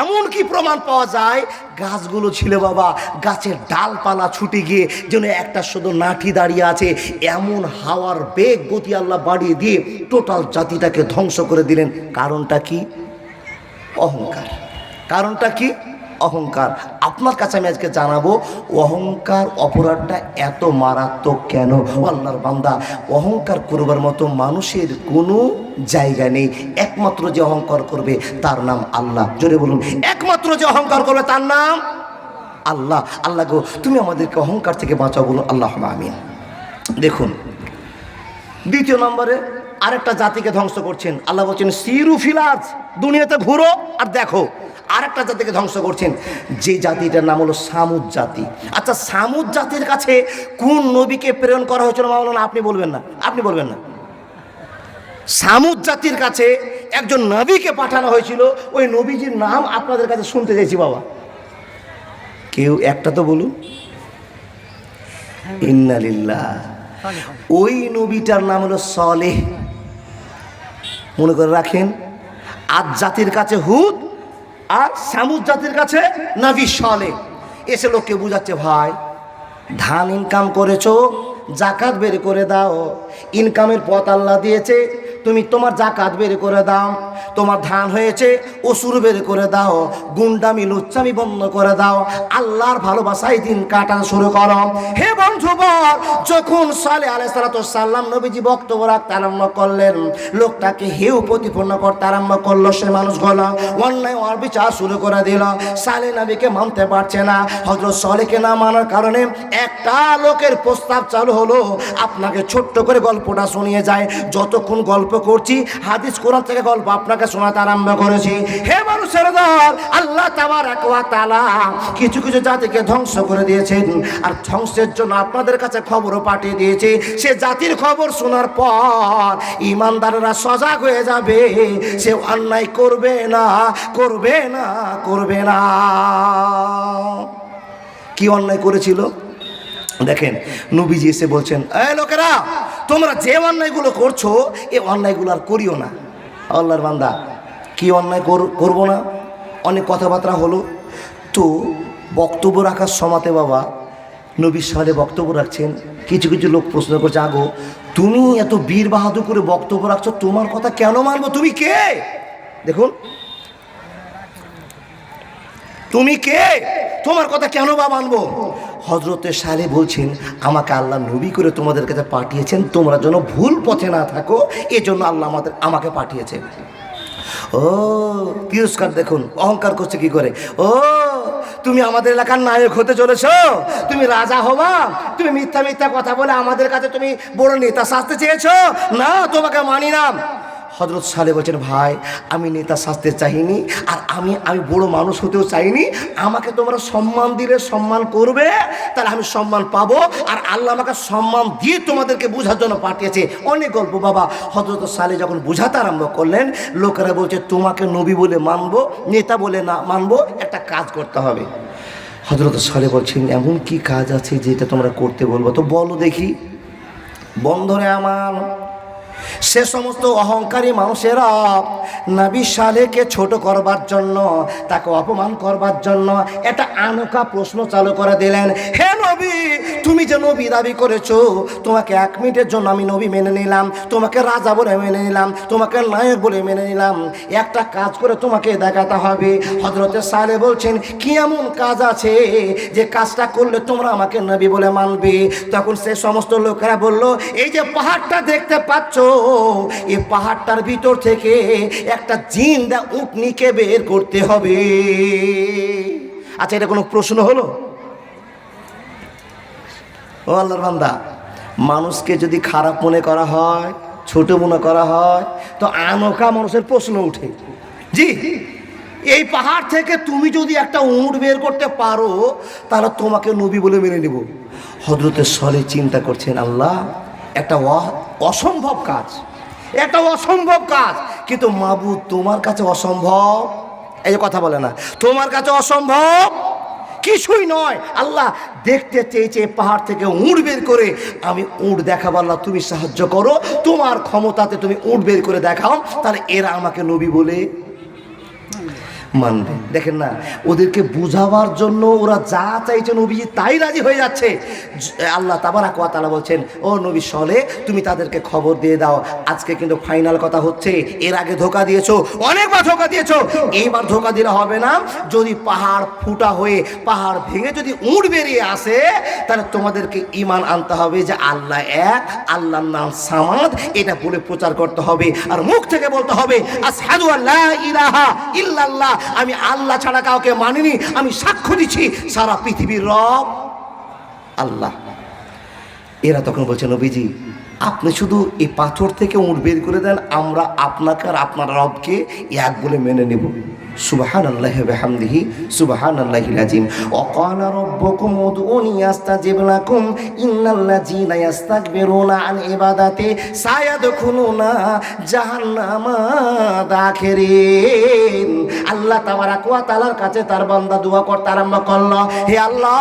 এমন কি প্রমাণ পাওয়া যায়, গাছগুলো ছিল বাবা, গাছের ডালপালা ছুটে গিয়ে যেন একটা শুধু নাঠি দাঁড়িয়ে আছে। এমন হাওয়ার বেগ গতি আল্লাহ বাড়িয়ে দিয়ে টোটাল জাতিটাকে ধ্বংস করে দিলেন। কারণটা কি? অহংকার। কারণটা কি? অহংকার। আপনার কাছে আমি আজকে জানাবো অহংকার অপরাধটা এত মারাত্মক কেন। আল্লাহর বান্দা, অহংকার করবার মতো মানুষের কোনো জায়গা নেই। একমাত্র যে অহংকার করবে তার নাম আল্লাহ। জোরে বলুন, একমাত্র যে অহংকার করবে তার নাম আল্লাহ। আল্লাহ গো, তুমি আমাদেরকে অহংকার থেকে বাঁচাও, বলুন আল্লাহ আমিন। দেখুন, দ্বিতীয় নম্বরে আরেকটা জাতিকে ধ্বংস করছেন। আল্লাহ বলছেন সিরু ফিলাজ, দুনিয়াতে ঘুরো আর দেখো। আরেকটা জাতিকে ধ্বংস করছেন, যে জাতিটার নাম হলো সামুদ জাতি। আচ্ছা, সামুদ জাতির কাছে কোন নবীকে প্রেরণ করা হয়েছিল মাওলানা? আপনি বলবেন না, আপনি বলবেন না। সামুদ জাতির কাছে একজন নবীকে পাঠানো হয়েছিল। ওই নবীজির নাম আপনাদের কাছে শুনতে চাইছি বাবা। কেউ একটা তো বলুন। ইন্নালিল্লাহ। ওই নবীটার নাম হলো সালেহ। মনে করে রাখেন, আদ জাতির কাছে হুদ আর সামুদ জাতির কাছে নবী সালেহ। এসে লোককে বুঝাচ্ছে, ভাই ধান ইনকাম করেছো, জাকাত বের করে দাও। ইনকামের পথ আল্লাহ দিয়েছে, তুমি তোমার জাকাত বের করে দাও। তোমার ধান হয়েছে, অসুর বের করে দাও। গুন্ডামি লুচ্চামি বন্ধ করে দাও। আল্লাহর ভালোবাসায় দিন কাটানো শুরু করো। হে বন্ধুবর, যখন সালেহ আলাইহিস সালাম নবীজি বক্তব্য রাখতে আরম্ভ করলেন, লোকটাকে হেউ প্রতিপন্ন করতে আরম্ভ করলো। সে মানুষগুলো অন্যায় আর বিচার শুরু করে দিল। সালেহ নবীকে মানতে পারছে না। হযরত সালেহকে না মানার কারণে একটা লোকের প্রস্তাব চালু হলো। আপনাকে ছোট্ট করে গল্পটা শুনিয়ে যায়। যতক্ষণ গল্প করছি, হাদিস কোরআন থেকে গল্প আপনাকে শোনাতে আরম্ভ করেছি। হে মানুষের দল, আল্লাহ তাবারক ওয়া তাআলা কিছু কিছু জাতিকে ধ্বংস করে দিয়েছেন, আর ধ্বংসের জন্য আপনাদের কাছে খবরও পাঠিয়ে দিয়েছে। সে জাতির খবর শোনার পর ইমানদাররা সজাগ হয়ে যাবে। সে অন্যায় করবে না, করবে না, করবে না। কি অন্যায় করেছিল দেখেন, নবীজি এসে বলছেন, এই লোকেরা, তোমরা যে অন্যায়গুলো করছো এই অন্যায়গুলো আর করিও না। আল্লাহর বান্দা, কি অন্যায় করবো না? অনেক কথাবার্তা হলো। তো বক্তব্য রাখার সময়তে বাবা, নবী সালে বক্তব্য রাখছেন। কিছু কিছু লোক প্রশ্ন করছে, আগো তুমি এত বীর বাহাদুর করে বক্তব্য রাখছো, তোমার কথা কেন মানবো? তুমি কে? দেখুন, তুমি কে? তোমার কথা কেন বা মানবো? হযরতে সালেহ বলছেন, আমাকে আল্লাহ নবী করে তোমাদের কাছে পাঠিয়েছেন, তোমরা যেন ভুল পথে না থাকো, এজন্য আল্লাহ আমাকে পাঠিয়েছে। ও তিরস্কার, দেখুন অহংকার করছে কি করে। ও তুমি আমাদের এলাকার নায়ক হতে চলেছ, তুমি রাজা হবা, তুমি মিথ্যা মিথ্যা কথা বলে আমাদের কাছে তুমি বড় নেতা সাজতে চেয়েছো। না, তোমাকে মানি না। হযরত সালেহ বলছেন, ভাই আমি নেতা সাজতে চাইনি, আর আমি বড় মানুষ হতেও চাইনি। আমাকে তোমরা সম্মান দিলে সম্মান করবে, তাহলে আমি সম্মান পাবো, আর আল্লাহ আমাকে সম্মান দিয়ে তোমাদেরকে বোঝার জন্য পাঠিয়েছে। অনেক গল্প বাবা। হযরত সালেহ যখন বোঝাতে আরম্ভ করলেন, লোকেরা বলছে, তোমাকে নবী বলে মানবো, নেতা বলে না মানবো, একটা কাজ করতে হবে। হযরত সালেহ বলছেন, এমন কি কাজ আছে যেটা তোমরা করতে বলবো? তো বলো দেখি। বন্ধুরে আমার, সে সমস্ত অহংকারী মানুষেরা নবী সালেহকে ছোট করবার জন্য, তাকে অপমান করবার জন্য একটা আনোকা প্রশ্ন চালু করে দিলেন। হে নবী, তুমি যে নবী দাবি করেছো, তোমাকে 1 মিনিটের জন্য আমি নবী মেনে নিলাম, তোমাকে রাজা বলে মেনে নিলাম, তোমাকে নায়ক বলে মেনে নিলাম, একটা কাজ করে তোমাকে দেখাতে হবে। হযরতে সালেহ বলছেন, কি এমন কাজ আছে যে কাজটা করলে তোমরা আমাকে নবী বলে মানবে? তখন সে সমস্ত লোকেরা বলল, এই যে পাহাড়টা দেখতে পাচ্ছ, এই পাহাড়টার ভিতর থেকে একটা জিন্দা উটনিকে বের করতে হবে। আচ্ছা, এটা কোনো প্রশ্ন হলো? ও আল্লাহর বান্দা, মানুষকে যদি খারাপ মনে করা হয়, ছোট মনে করা হয়, তো আনোকা মানুষের প্রশ্ন উঠে। জি, এই পাহাড় থেকে তুমি যদি একটা উট বের করতে পারো, তাহলে তোমাকে নবী বলে মেনে নেব। হযরতে সালেহ চিন্তা করছেন, আল্লাহ, একটা অসম্ভব কাজ, একটা অসম্ভব কাজ, কিন্তু মাবুদ তোমার কাছে অসম্ভব এই যে কথা বলে না, তোমার কাছে অসম্ভব কিছুই নয়। আল্লাহ দেখতে চেয়েছে পাহাড় থেকে উট বের করে আমি উট দেখাবো। আল্লাহ তুমি সাহায্য করো, তোমার ক্ষমতাতে তুমি উট বের করে দেখাও, তাহলে এরা আমাকে নবী বলে মানবে। দেখেন না, ওদেরকে বুঝাবার জন্য ওরা যা চাইছে নবীজি তাই রাজি হয়ে যাচ্ছে। আল্লাহ তাবারাক ওয়া তাআলা বলছেন, ও নবী সালেহ, তুমি তাদেরকে খবর দিয়ে দাও, আজকে কিন্তু ফাইনাল কথা হচ্ছে। এর আগে ধোঁকা দিয়েছো, অনেকবার ধোঁকা দিয়েছো, এইবার ধোঁকা দিলে হবে না। যদি পাহাড় ফুটা হয়ে, পাহাড় ভেঙে যদি উট বেরিয়ে আসে, তাহলে তোমাদেরকে ঈমান আনতে হবে যে আল্লাহ এক, আল্লাহর নাম সামাদ, এটা বলে প্রচার করতে হবে। আর মুখ থেকে বলতে হবে, আশহাদু আল্লা ইলাহা ইল্লাল্লাহ, আমি আল্লাহ ছাড়া কাউকে মানিনি, আমি সাক্ষ্য দিচ্ছি সারা পৃথিবীর রব আল্লাহ। এরা তখন বলছে, নবীজি, আপনি শুধু এই পাথর থেকে উট বের করে দেন, আমরা আপনাকে আর আপনার রবকে এক বলে মেনে নেব। সুবহানাল্লাহি ওয়া বিহামদিহি সুবহানাল্লাহিল আযীম। ওয়া ক্বালা রাব্বুকুম উদউনি আস্তাজিব লাকুম ইন্নাল্লাযীনা ইস্তাকবিরুনা আন ইবাদাতি সায়াদখুলুনা জাহান্নামা দাখিরিন। আল্লাহ তাবারাক ওয়া তাআলার কাছে তার বান্দা দোয়া করতে আরম্ভ করল, হে আল্লাহ,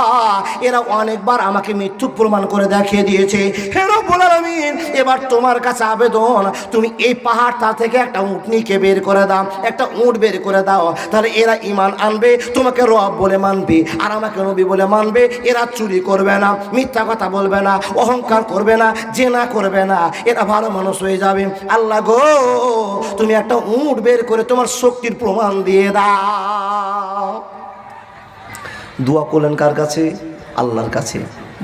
এরা অনেকবার আমাকে মিথ্যুক প্রমাণ করে দেখিয়ে দিয়েছে। হে রব্বুল আলামিন, এবার তোমার কাছে আবেদন, তুমি এই পাহাড়টা থেকে একটা উটনিকে বের করে দাও, একটা উট বের করে দাও, তাহলে এরা ঈমান আনবে, তোমাকে রব বলে মানবে, আর আমাকে নবী বলে মানবে। এরা চুরি করবে না, মিথ্যা কথা বলবে না, অহংকার করবে না, জেনা করবে না, এরা ভালো মানুষ হয়ে যাবে। আল্লাহ গো, তুমি একটা উট বের করে তোমার শক্তির প্রমাণ দিয়ে দাও। দোয়া করলেন কার কাছে? আল্লাহর কাছে।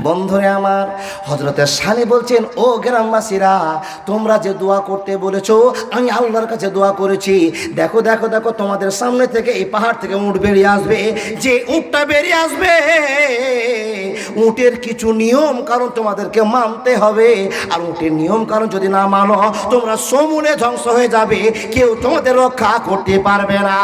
বন্ধুরে আমার, হযরতে সালেহ বলছেন, ও গ্রামবাসীরা, তোমরা যে দোয়া করতে বলেছো, আমি আল্লাহর কাছে দোয়া করেছি। দেখো দেখো দেখো, তোমাদের সামনে থেকে এই পাহাড় থেকে উট বেরিয়ে আসবে। যে উটটা বেরিয়ে আসবে, উটের কিছু নিয়ম কারণ তোমাদেরকে মানতে হবে, আর উটের নিয়ম কারণ যদি না মানো, তোমরা সমূলে ধ্বংস হয়ে যাবে, কেউ তোমাদের রক্ষা করতে পারবে না।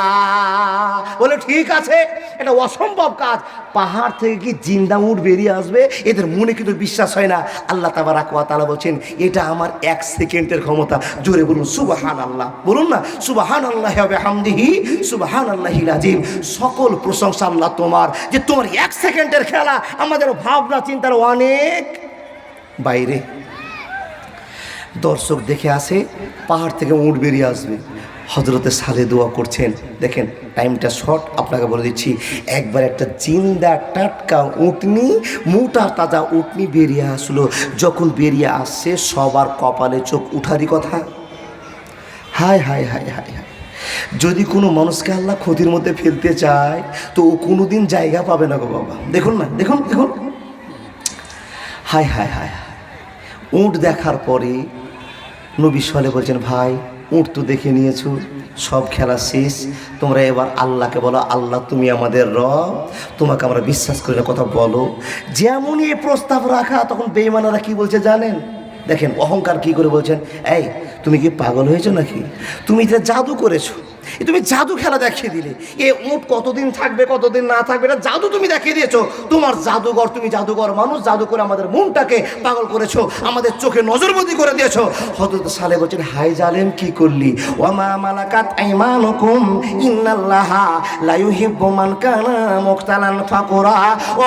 বলে ঠিক আছে, এটা অসম্ভব কাজ, পাহাড় থেকে কি জিন্দা উট বেরিয়ে আসবে? এদের মনে কিন্তু বিশ্বাস হয় না। আল্লাহ তাবারাক ওয়া তাআলা বলছেন, এটা আমার 1 সেকেন্ডের ক্ষমতা। জোরে বলুন সুবহানাল্লাহ, বলুন না সুবহানাল্লাহি ওয়া বিহামদিহি সুবহানাল্লাহিল আযীম। সকল প্রশংসা আল্লাহ তোমার, যে তোমার 1 সেকেন্ডের খেলা আমাদের ভাবনা চিন্তার অনেক বাইরে। দর্শক দেখে আসে, পাহাড় থেকে উট বেরিয়ে আসবে। হযরতে সালেহ দোয়া করছেন। দেখেন, টাইমটা শর্ট, আপনাকে বলে দিচ্ছি। একবার একটা জিন্দা টাটকা উটনি, মোটা তাজা উটনি বেরিয়ে আসলো। যখন বেরিয়ে আসছে, সবার কপালে চোখ উঠারই কথা। হায় হায় হায় হায় হায়, যদি কোনো মানুষকে আল্লাহ ক্ষতির মধ্যে ফেলতে চায়, তো ও কোনোদিন জায়গা পাবে না গো বাবা। দেখুন না, দেখুন দেখুন, হায় হায় হায় হায়। উট দেখার পরে নবী সালেহ বলছেন, ভাই, উট তো দেখে নিয়েছো, সব খেলা শেষ, তোমরা এবার আল্লাহকে বলো, আল্লাহ তুমি আমাদের রব, তোমাকে আমরা বিশ্বাস করি না, কথা বলো। যেমনই এই প্রস্তাব রাখা, তখন বেঈমানেরা কি বলছে জানেন? দেখেন অহংকার কি করে বলছেন, এই তুমি কি পাগল হয়েছো নাকি? তুমি এটা জাদু করেছো, তুমি জাদু খেলা দেখিয়ে দিলে। এ উট কতদিন থাকবে কতদিন না থাকবে এটা জাদু তুমি দেখিয়ে দিয়েছো। তোমার জাদুঘর, তুমি জাদুঘর মানুষ, জাদু করে আমাদের মনটাকে পাগল করেছো, আমাদের চোখে নজরবন্দি করে দিয়েছো। হযরত সালেহ বলছেন, হাই জালেম কি করলি? ওয়ামা মালাকাত আইমানুকুম ইন্নাল্লাহা লা ইউহিব্বু মান কানা মুখতালান ফাকুরা।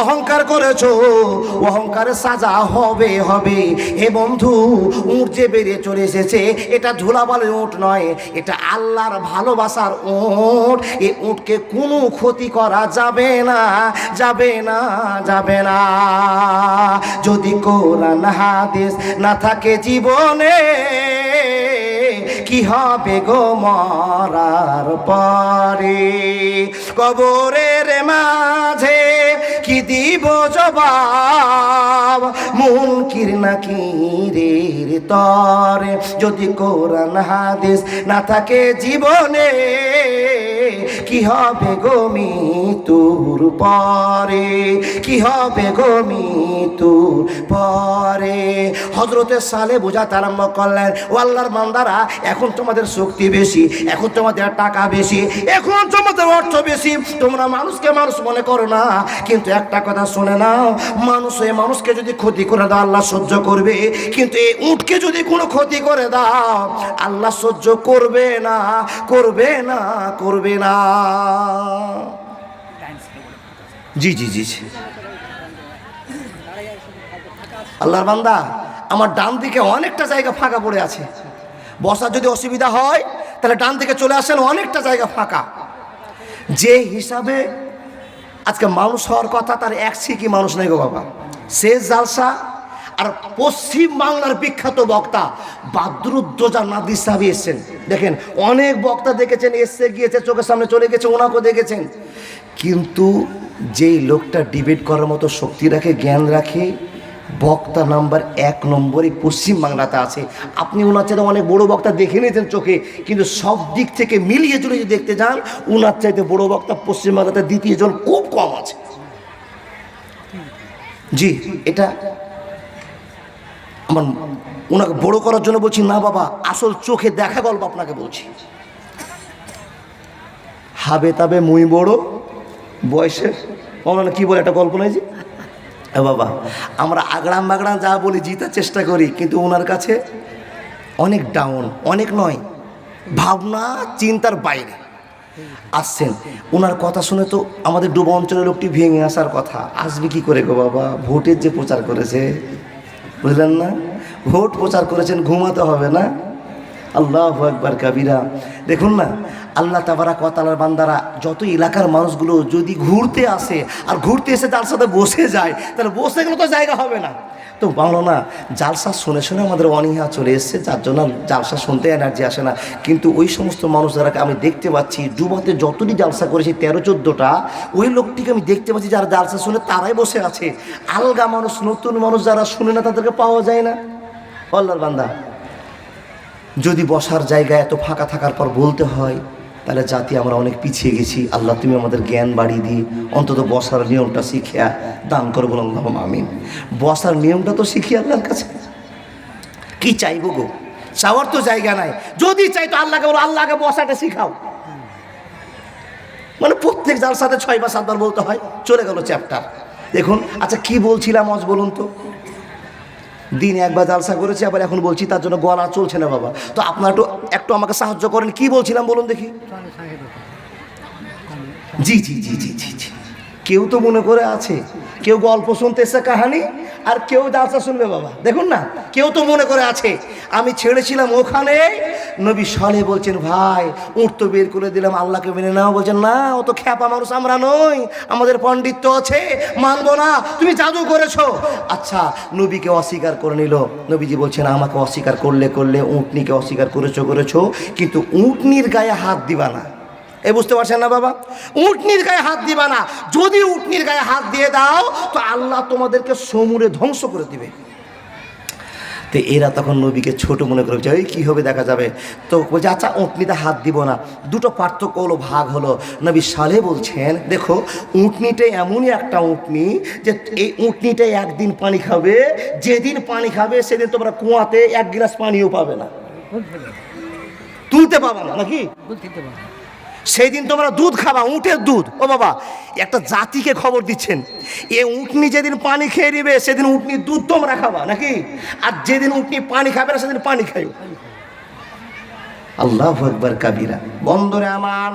অহংকার করেছো, অহংকারের সাজা হবে হবে। হে বন্ধু, উট যে বেরিয়ে চলে এসেছে এটা ধুলাবালি উট নয়, এটা আল্লাহর ভালোবাসার উট। এই উটকে কোনো ক্ষতি করা যাবে না, যাবে না, যাবে না। যদি কোরআন হাদিস না থাকে জীবনে, কি হবে গো মরার পরে? কবরের মাঝে কি দিব জবাব, মুনকির নাকিরের তরে। যদি কোরআন হাদিস না থাকে জীবনে, কি হবে গো মৃত্যুর পরে, কি হবে গো মৃত্যুর পরে? হযরতে সালেহ বোঝাতে আরম্ভ করলেন, ও আল্লাহর বান্দারা, এখন তোমাদের শক্তি বেশি, এখন তোমাদের টাকা বেশি, এখন তোমাদের অর্থ বেশি, তোমরা মানুষকে মানুষ মনে করো না। কিন্তু একটা কথা শুনে নাও, মানুষকে যদি ক্ষতি করে দাও আল্লাহ সহ্য করবে, কিন্তু এই উটকে যদি কোনো ক্ষতি করে দাও আল্লাহ সহ্য করবে না, করবে না, করবে না। জি জি জি জি। আল্লাহর বান্দা, আমার ডান দিকে অনেকটা জায়গা ফাঁকা পড়ে আছে, বসার যদি অসুবিধা হয় তাহলে ডান দিকে চলে আসেন, অনেকটা জায়গা ফাঁকা। যে হিসাবে আজকে মানুষ হওয়ার কথা তার এক সিকি মানুষ নেই গো বাবা। শেষ জালসা আর পশ্চিম বাংলার বিখ্যাত বক্তা বাদরুদ্দোজা নাদির সাহেব এসছেন। দেখেন অনেক বক্তা দেখেছেন, এসছে গিয়েছে, চোখের সামনে চলে গেছে, ওনাকেও দেখেছেন। কিন্তু যেই লোকটা ডিবেট করার মতো শক্তি রাখে, জ্ঞান রাখে, বক্তা নাম্বার 1 নম্বরে পশ্চিম বাংলাতে আছে। আপনি ওনার চাইতে অনেক বড় বক্তা দেখে নিয়েছেন চোখে, কিন্তু সব দিক থেকে মিলিয়ে চলে যদি দেখতে যান, ওনার চাইতে বড় বক্তা পশ্চিম বাংলাতে দ্বিতীয় জন খুব কম আছে। জি, এটা আমার ওনাকে বড় করার জন্য বলছি না বাবা, আসল চোখে দেখা গল্প আপনাকে বলছি। হাবে তাবে মুই বড় বয়সে ওনারা কি বলে একটা গল্প নয় যে বাবা, আমরা আগড়াম বাগড়াম যা বলি জিতার চেষ্টা করি, কিন্তু ওনার কাছে অনেক ডাউন, অনেক নয়, ভাবনা চিন্তার বাইরে আসছেন। ওনার কথা শুনে তো আমাদের ডুবা অঞ্চলের লোকটি ভেঙে আসার কথা। আসবে কি করে গো বাবা? ভোটের যে প্রচার করেছে, বুঝলেন না? ভোট প্রচার করেছেন, ঘুমাতে হবে না? আল্লাহু আকবার কাবীরা। দেখুন না, আল্লাহ তাবারাক ওয়া তাআলার বান্দারা যত এলাকার মানুষগুলো যদি ঘুরতে আসে আর ঘুরতে এসে তার সাথে বসে যায়, তাহলে বসে গেলে তো জায়গা হবে না। তো বাংলো না, জালসা শুনে শুনে আমাদের অনীহা চলে এসছে, যার জন্য জালসা শুনতে এনার্জি আসে না। কিন্তু ওই সমস্ত মানুষ যারাকে আমি দেখতে পাচ্ছি, ডুবাতে যতটি জালসা করেছি 13-14টা, ওই লোকটিকে আমি দেখতে পাচ্ছি যারা জালসা শুনে তারাই বসে আছে। আলগা মানুষ, নতুন মানুষ যারা শুনে না তাদেরকে পাওয়া যায় না। আল্লাহর বান্দা, যদি বসার জায়গা এত ফাঁকা থাকার পর বলতে হয়, তাহলে জাতি আমরা অনেক পিছিয়ে গেছি। আল্লাহ তুমি আমাদের জ্ঞান বাড়িয়ে দিয়ে অন্তত বসার নিয়মটা শিখিয়া দান করো, বলুন আল্লাহুম্মা আমিন। বসার নিয়মটা তো শিখি আল্লাহর কাছে। কি চাইবো গো? চাওয়ার তো জায়গা নাই। যদি চাই তো আল্লাহকে বলো, আল্লাহকে বসাটা শিখাও। মানে প্রত্যেক জালসাতে 6 বা 7 বার বলতে হয়। চলে গেল চ্যাপ্টার। দেখুন, আচ্ছা কি বলছিলাম আজ বলুন তো? দিন একবার জালসা করেছি, আবার এখন বলছি, তার জন্য গলা চলছে না বাবা। তো আপনারা একটু আমাকে সাহায্য করেন, কি বলছিলাম বলুন দেখি। জি জি জি জি জি জি। কেউ তো মনে করে আছে, কেউ গল্প শুনতে এসে কাহানি, আর কেউ জালসা শুনবে বাবা। দেখুন না, কেউ তো মনে করে আছে। আমি ছেড়েছিলাম ওখানে, নবী সালেহ বলছেন ভাই উঠ তো বের করে দিলাম, আল্লাহকে মেনে নাও। বলছেন না, ও তো খ্যাপা মানুষ আমরা নই, আমাদের পণ্ডিত্য আছে, মানবো না, তুমি জাদু করেছো। আচ্ছা, নবীকে অস্বীকার করে নিল। নবীজি বলছেন আমাকে অস্বীকার করলে করলে, উটনিকে অস্বীকার করেছো, কিন্তু উটনির গায়ে হাত দিবা না। এ বুঝতে পারছেন না বাবা? উটনির গায়ে হাত দিবা না। যদি উটনির গায়ে হাত দিয়ে দাও তো আল্লাহ তোমাদেরকে সমূলে ধ্বংস করে দিবে। তো এরা তখন নবীকে ছোট মনে করে, এই কী হবে দেখা যাবে। তো বলছে আচ্ছা উটনিতে হাত দিব না। দুটো পার্থক্য হলো, ভাগ হলো। নবী সালেহ বলছেন দেখো, উটনিটা এমনই একটা উটনি যে এই উটনিটা একদিন পানি খাবে, যেদিন পানি খাবে সেদিন তোমরা কুয়াতে 1 গ্লাস পানিও পাবে না, তুলতে পাবে না, নাকি সেই দিন তোমরা দুধ খাবা, উটের দুধ। ও বাবা, একটা জাতিকে খবর দিচ্ছেন, এ উটনি যেদিন পানি খেয়ে নেবে সেদিন উটনির দুধ তোমরা খাবা নাকি? আর যেদিন উটনি পানি খাবে না সেদিন পানি খাইও। আল্লাহু আকবার কাবীরা। বন্ধুরে আমার,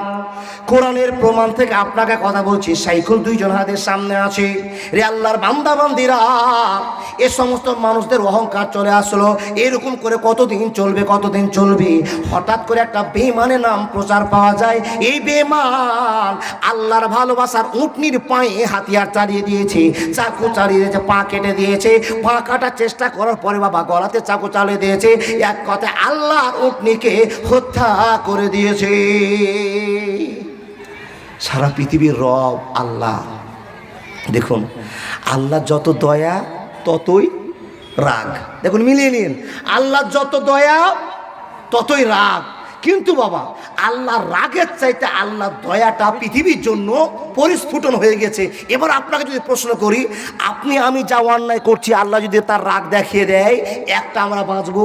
কোরআনের প্রমাণ থেকে আপনাকে কথা বলছি, সাইকুল দুইজন হাতের সামনে আছে। রে আল্লাহর বান্দা বান্দিরা, এ সমস্ত মানুষদের অহংকার চলে আসলো। এরকম করে কতদিন চলবে, কতদিন চলবে? হঠাৎ করে একটা বেঈমানের নাম প্রচার পাওয়া যায়। এই বেঈমান আল্লাহর ভালোবাসার উটনির পায়ে হাতিয়ার চালিয়ে দিয়েছে, চাকু চালিয়ে দিয়েছে, পা কেটে দিয়েছে। পা কাটার চেষ্টা করার পরে বাবা গলাতে চাকু চালিয়ে দিয়েছে। এক কথায় আল্লাহর উটনিকে হত্যা করে দিয়েছে। সারা পৃথিবীর রব আল্লাহ। দেখুন, আল্লাহ যত দয়া ততই রাগ। দেখুন, মিলিয়ে নিন, আল্লাহ যত দয়া ততই রাগ। কিন্তু বাবা, আল্লাহর রাগের চাইতে আল্লাহর দয়াটা পৃথিবীর জন্য পরিস্ফুটন হয়ে গেছে। এবার আপনাকে যদি প্রশ্ন করি, আপনি আমি যা অন্যায় করছি, আল্লাহ যদি তার রাগ দেখিয়ে দেয়, একটা আমরা বাঁচবো?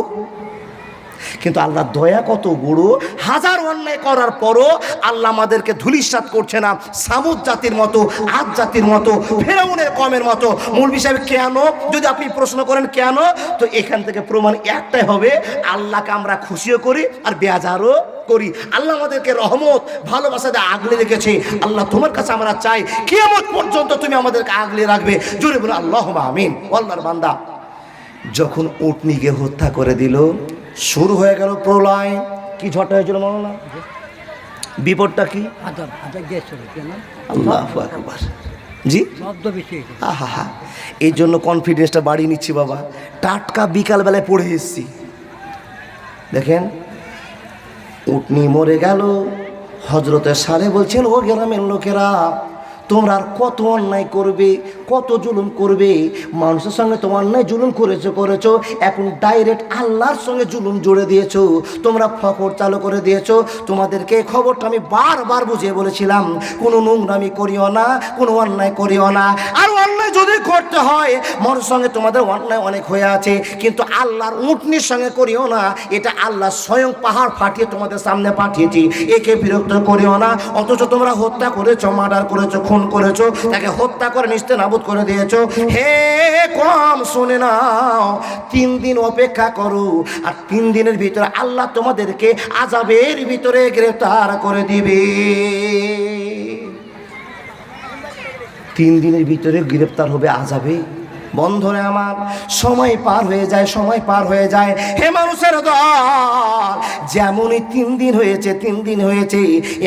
কিন্তু আল্লাহর দয়া কত বড়, হাজার অন্যায় করার পরও আল্লাহ আমাদেরকে ধূলিসাৎ করছে না। সামুদ জাতির মতো, আদ জাতির মতো, ফেরাউনের কমের মতো। মৌলভী সাহেব কেন, যদি আপনি প্রশ্ন করেন কেন, তো এখান থেকে প্রমাণ একটাই হবে, আল্লাহকে আমরা খুশিও করি আর বেজারও করি। আল্লাহ আমাদেরকে রহমত ভালোবাসা দিয়ে আগলে রেখেছে। আল্লাহ তোমার কাছে আমরা চাই, কিয়ামত পর্যন্ত তুমি আমাদেরকে আগলে রাখবে। জোরে বলে আল্লাহুম্মা আমিন। আল্লাহর বান্দা, যখন উটনিকে হত্যা করে দিল, শুরু হয়ে গেল প্রলয়। কি ঝড় হয়েছিল মাওলানা? বিপদটা কি? আল্লাহু আকবার। জি, আহা, এই জন্য কনফিডেন্সটা বাড়িয়ে নিচ্ছি বাবা। টাটকা বিকালবেলায় পড়ে এসেছি। দেখেন, উটনি মরে গেল। হযরতে সালে বলছেন, ও গ্রামের লোকেরা, তোমরা আর কত অন্যায় করবে, কত জুলুম করবে? মানুষের সঙ্গে তোমার অন্যায় জুলুম করেছো, এখন ডাইরেক্ট আল্লাহর সঙ্গে জুলুম জুড়ে দিয়েছো। তোমরা ফকর চালু করে দিয়েছো। তোমাদেরকে খবরটা আমি বারবার বুঝিয়ে বলেছিলাম, কোনো নোংরামি করিও না, কোনো অন্যায় করিও না। আর অন্যায় যদি করতে হয়, মানুষের সঙ্গে তোমাদের অন্যায় অনেক হয়ে আছে, কিন্তু আল্লাহর উটনির সঙ্গে করিও না। এটা আল্লাহ স্বয়ং পাহাড় ফাটিয়ে তোমাদের সামনে পাঠিয়েছি, একে বিরক্ত করিও না। অথচ তোমরা হত্যা করেছো, মার্ডার করেছো, খুন করেছো, তাকে হত্যা করে নিস্তেনাবুদ করে দিয়েছো। হে কম, শুনে নাও, 3 দিন অপেক্ষা করো, আর 3 দিনের ভিতরে আল্লাহ তোমাদেরকে আযাবের ভিতরে গ্রেফতার করে দিবে। 3 দিনের ভিতরে গ্রেফতার হবে আযাবে। বন্ধুরে আমার, সময় পার হয়ে যায়, সময় পার হয়ে যায়। হে মানুষের দল, যেমনই 3 দিন হয়েছে, 3 দিন হয়েছে,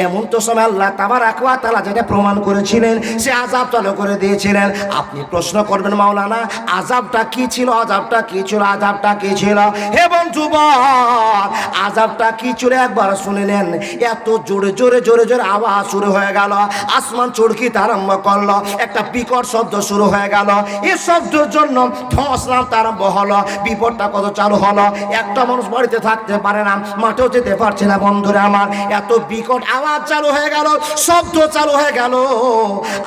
এমন তো সময় আল্লাহ তাবারাক ওয়া তাআলা যেটা প্রমাণ করেছিলেন, সে আযাব চালু করে দিয়েছিলেন। আপনি প্রশ্ন করবেন, মাওলানা আযাবটা কি ছিল? আযাবটা কি ছিল? আযাবটা কি ছিল? হে বন্ধুবর, আযাবটা কি ছিল একবার শুনে নেন। এত জোরে জোরে জোরে জোরে আওয়াজ শুরু হয়ে গেল, আসমান চড়কিতে আরম্ভ করলো, একটা বিকট শব্দ শুরু হয়ে গেল। এই শব্দ জন্য ধস নামতে আরম্ভ হলো। বিপদটা কত চালু হলো, একটা মানুষ বাড়িতে থাকতে পারে না, মাঠেও যেতে পারছে না। বন্ধুরা আমার, এত বিকট আওয়াজ চালু হয়ে গেল, শব্দ চালু হয়ে গেল।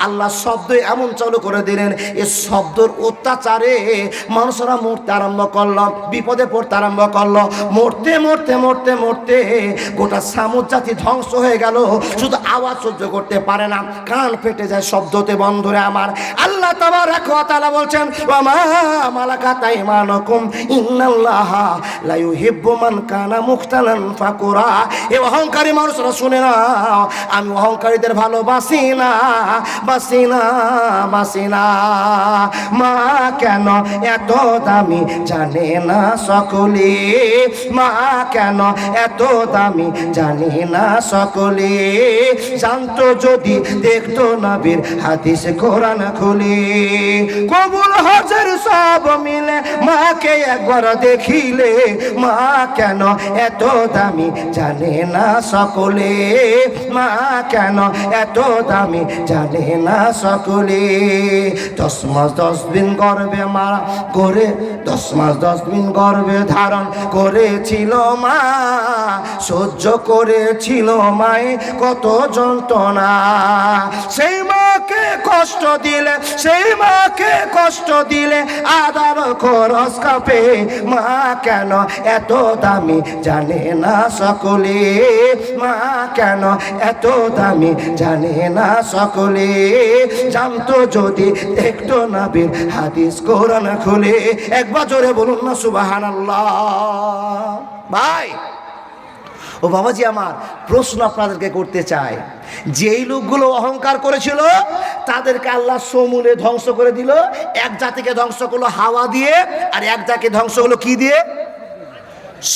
আল্লাহ শব্দ এমন চালু করে দিলেন, এই শব্দর অত্যাচারে মানুষরা মরতে আরম্ভ করলো, বিপদে পড়তে আরম্ভ করলো। মরতে মরতে মরতে মরতে গোটা সামুদ জাতি ধ্বংস হয়ে গেল। শুধু আওয়াজ সহ্য করতে পারে না, কান ফেটে যায় শব্দতে। বন্ধুরা আমার, আল্লাহ তাবারাক ওয়া তাআলা বলছেন, ওয়া মা মালাকাত আইমানুকুম ইন্নাল্লাহা লা ইউহিব্বু মান কানা মুখতালান ফাকুরা। এ অহংকারী মানুষরা শুনে না, আমি অহংকারীদের ভালোবাসি না, বাসি না, বাসি না। মা কেন এত দামি জানে না সকলে, মা কেন এত দামি জানে না সকলে। জানতো যদি দেখতো নবীর হাদিস কোরআন খুলে। কবুল হজের সব মিলে মাকে একবার দেখিলে, মা কেন এত দামি জানে না সকলে, মা কেন এত দামি জানে না সকলে। 10 মাস 10 দিন গর্ভে মারা করে, 10 মাস 10 দিন গর্ভে ধারণ করেছিল মা, সহ্য করেছিল মায়ে কত যন্ত্রণা। সেই মা মাকে কষ্ট দিলে, সেই মাকে কষ্ট দিলে আদার খরচ কাপে। মা কেন এত দামি জানে না সকলে, মা কেন এত দামি জানে না সকলে। জানতো যদি দেখতো নবীর হাদিস কোরআন খুলে। একবার জোরে বলুন না সুবহানাল্লাহ। ভাই ও বাবাজি আমার, প্রশ্ন আপনাদেরকে করতে চাই, যেই লোকগুলো অহংকার করেছিল তাদেরকে আল্লাহ সমূলে ধ্বংস করে দিল। এক জাতিকে ধ্বংস করলো হাওয়া দিয়ে, আর এক জাতিকে ধ্বংস হলো কি দিয়ে?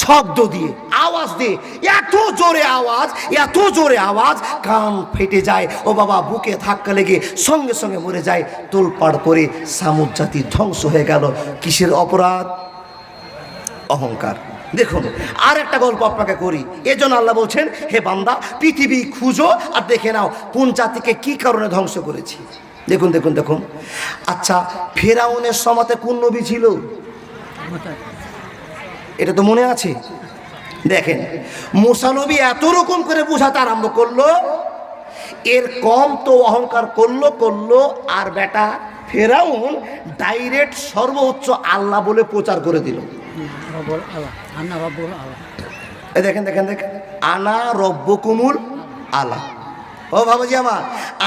শব্দ দিয়ে, আওয়াজ দিয়ে। এত জোরে আওয়াজ, এত জোরে আওয়াজ, কান ফেটে যায় ও বাবা, বুকে ধাক্কা লেগে সঙ্গে সঙ্গে মরে যায়। তোলপাড় করে সামুদ জাতি ধ্বংস হয়ে গেল। কিসের অপরাধ? অহংকার। দেখুন আর একটা গল্প আপনাকে করি। এজন্য আল্লাহ বলছেন, হে বান্দা পৃথিবী খুঁজো আর দেখে নাও কোন জাতিকে কি কারণে ধ্বংস করেছি। দেখুন দেখুন দেখুন। আচ্ছা, ফেরাউনের সময়তে কোন নবী ছিল? এটা তো মনে আছে। দেখেন মুসা নবী এত রকম করে বোঝাতে আরম্ভ করলো, এর কম তো অহংকার করলো। আর বেটা ফেরাউন ডাইরেক্ট সর্বোচ্চ আল্লাহ বলে প্রচার করে দিল। দেখেন দেখেন দেখেন, আনা রব্বকুমুল আলা। ও বাবাজি আমার,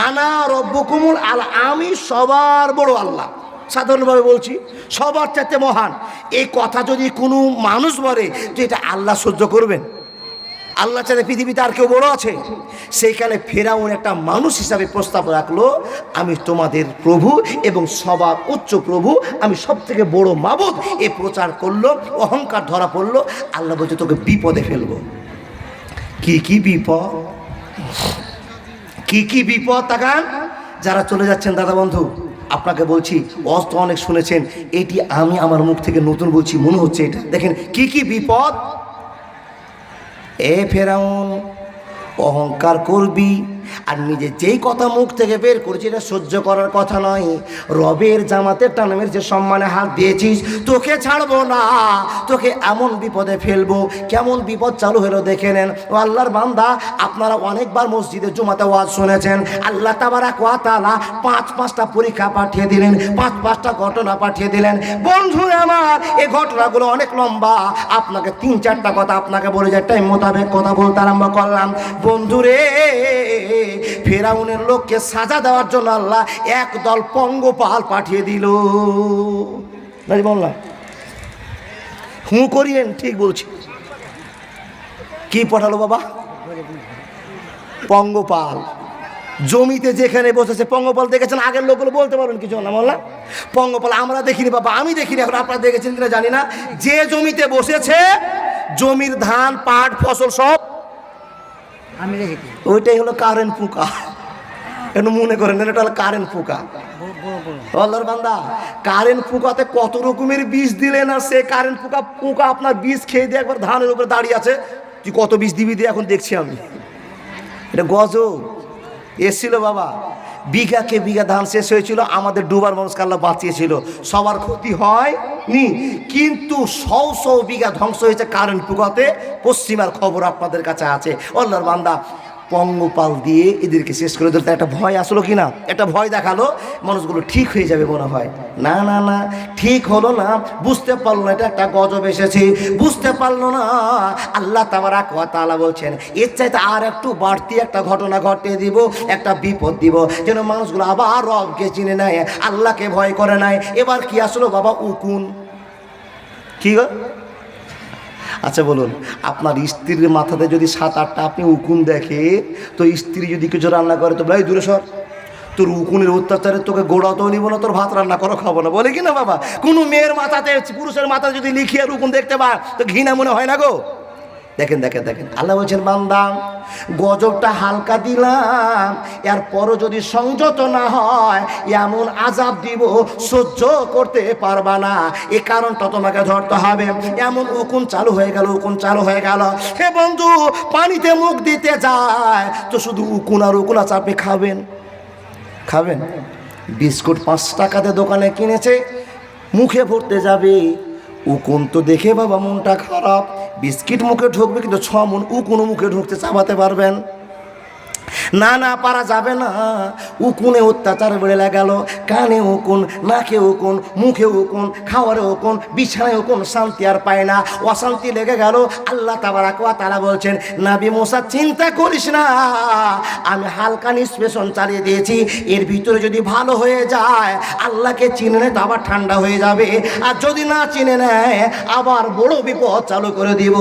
আনা রব্বকুমুল আলা, আমি সবার বড় আল্লাহ। সাধারণভাবে বলছি, সবার চাইতে মহান। এই কথা যদি কোনো মানুষ বলে তো এটা আল্লাহ সহ্য করবেন? আল্লাহ চাইতে পৃথিবীতে আর কেউ বড় আছে? সেইখানে ফেরাউন একটা মানুষ হিসাবে প্রস্তাব রাখলো, আমি তোমাদের প্রভু এবং সবার উচ্চ প্রভু, আমি সব থেকে বড় মাবুদ। এ প্রচার করলো, অহংকার ধরা পড়লো। আল্লাহ বলছে তোকে বিপদে ফেলবো। কি কি বিপদ, কি কি বিপদ তাকান। যারা চলে যাচ্ছেন দাদা বন্ধু, আপনাকে বলছি, ওয়াজ তো অনেক শুনেছেন, এটি আমি আমার মুখ থেকে নতুন বলছি মনে হচ্ছে এটা। দেখেন কি কি বিপদ। এ ফেরাউন, অহংকার করবি আর নিজে যেই কথা মুখ থেকে বের করেছি এটা সহ্য করার কথা নয়। রবের জামাতের টানামের যে সম্মানে হাত দিয়েছিস, তোকে ছাড়বো না, তোকে এমন বিপদে ফেলবো। কেমন বিপদ চালু হলো দেখে নেন। ও আল্লাহর বান্দা, আপনারা অনেকবার মসজিদে জুমাতে ওয়াজ শুনেছেন, আল্লাহ তাবারাক ওয়া তাআলা 5-5টা পরীক্ষা পাঠিয়ে দিলেন, 5-5টা ঘটনা পাঠিয়ে দিলেন। বন্ধু আমার, এই ঘটনাগুলো অনেক লম্বা, আপনাকে 3-4টা কথা আপনাকে বলে যায়, টাইম মোতাবেক কথা বলতে আরম্ভ করলাম। বন্ধুরে, ফেরাউনের লোককে সাজা দেওয়ার জন্য আল্লাহ একদল পঙ্গপাল পাঠিয়ে দিল। বললাম হুঁ করিয়েন, ঠিক বলছি। কি পাঠালো বাবা? পঙ্গপাল। জমিতে যেখানে বসেছে পঙ্গপাল দেখেছেন? আগের লোকগুলো বলতে পারবেন কিছু না? বললাম পঙ্গপাল আমরা দেখিনি বাবা, আমি দেখিনি, এখন আপনারা দেখেছেন কিনা জানি না। যে জমিতে বসেছে, জমির ধান পাট ফসল সব আমি দেখেছি, ওইটাই হলো কারেন্ট পোকা। কেন মনে করেন এটা হলো কারেন্ট পোকা? আল্লাহর বান্দা, কারেন্ট পোকাতে কত রকমের বিষ দিলেন, আর সে কারেন্ট পোকা আপনার বিষ খেয়ে দিয়ে একবার ধানের উপরে দাঁড়িয়ে আছে। তুই কত বিষ দিবি দিয়ে এখন দেখছি আমি। এটা গজব এসছিল বাবা। বিঘাকে বিঘা ধান শেষ হয়েছিল, আমাদের ডুবার মানুষকে আল্লাহ বাঁচিয়েছিল, সবার ক্ষতি হয়নি। কিন্তু 100 বিঘা ধ্বংস হয়েছে কারেন্ট পোকাতে। পশ্চিমার খবর আপনাদের কাছে আছে। আল্লাহর বান্দা, পঙ্গপাল দিয়ে এদেরকে শেষ করে দিল। একটা ভয় আসলো কি না? একটা ভয় দেখালো, মানুষগুলো ঠিক হয়ে যাবে মনে হয়। না না না, ঠিক হলো না। বুঝতে পারলো না এটা একটা গজব এসেছে, বুঝতে পারলো না। আল্লাহ তাবারাক ওয়া তাআলা বলছেন, এর চাইতে আর একটু বাড়তি একটা ঘটনা ঘটিয়ে দিব, একটা বিপদ দিব, যেন মানুষগুলো আবার রবকে চিনে নেয়, আল্লাহকে ভয় করে নেয়। এবার কি আসলো বাবা? উকুন। কি গো? আচ্ছা বলুন, আপনার স্ত্রীর মাথাতে যদি 7-8টা আপনি উকুন দেখে, তো স্ত্রী যদি কিছু রান্না করে তো ভাই দূরে সর, তোর উকুনের অত্যাচারে তোকে গোড়াতেও নিব না, তোর ভাত রান্না করো খাবো না, বলে কি না বাবা? কোনো মেয়ের মাথাতে, পুরুষের মাথাতে যদি লিখিয়ে আর উকুন দেখতে পা তো ঘৃণা মনে হয় না গো? দেখেন দেখেন দেখেন, আল্লাহ বলছেন, বান্দা গজবটা হালকা দিলাম, এরপরও যদি সংযত না হয় এমন আযাব দিব সহ্য করতে পারবা না। এই কারণটা তোমাকে ধরতে হবে। এমন উকুন চালু হয়ে গেল, উকুন চালু হয়ে গেল। হে বন্ধু, পানিতে মুখ দিতে যায় তো শুধু উকুন আর উকুন আছে, আপনি খাবেন? খাবেন? বিস্কুট 5 টাকাতে দোকানে কিনেছে, মুখে ভরতে যাবে, উকুন তো দেখে বাবা মনটা খারাপ। বিস্কিট মুখে ঢুকবে কিন্তু 6 মণ উকুন মুখে ঢুকতে চাবাতে পারবেন? না না পারা যাবে না, উকুনে অত্যাচার বেড়ে গেল, কানে উকুন, নাকে উকুন, মুখে উকুন, খাওয়ারে উকুন, বিছানায় উকুন, শান্তি আর পায় না, অশান্তি লেগে গেল। আল্লাহ তাবারাক ওয়া তাআলা বলছেন, নবী মুসা চিন্তা করিস না, আমি হালকা নিষ্পেষণ চালিয়ে দিয়েছি, এর ভিতরে যদি ভালো হয়ে যায় আল্লাহকে চিনে নেয় তো আবার ঠান্ডা হয়ে যাবে, আর যদি না চিনে নেয় আবার বড় বিপদ চালু করে দিব।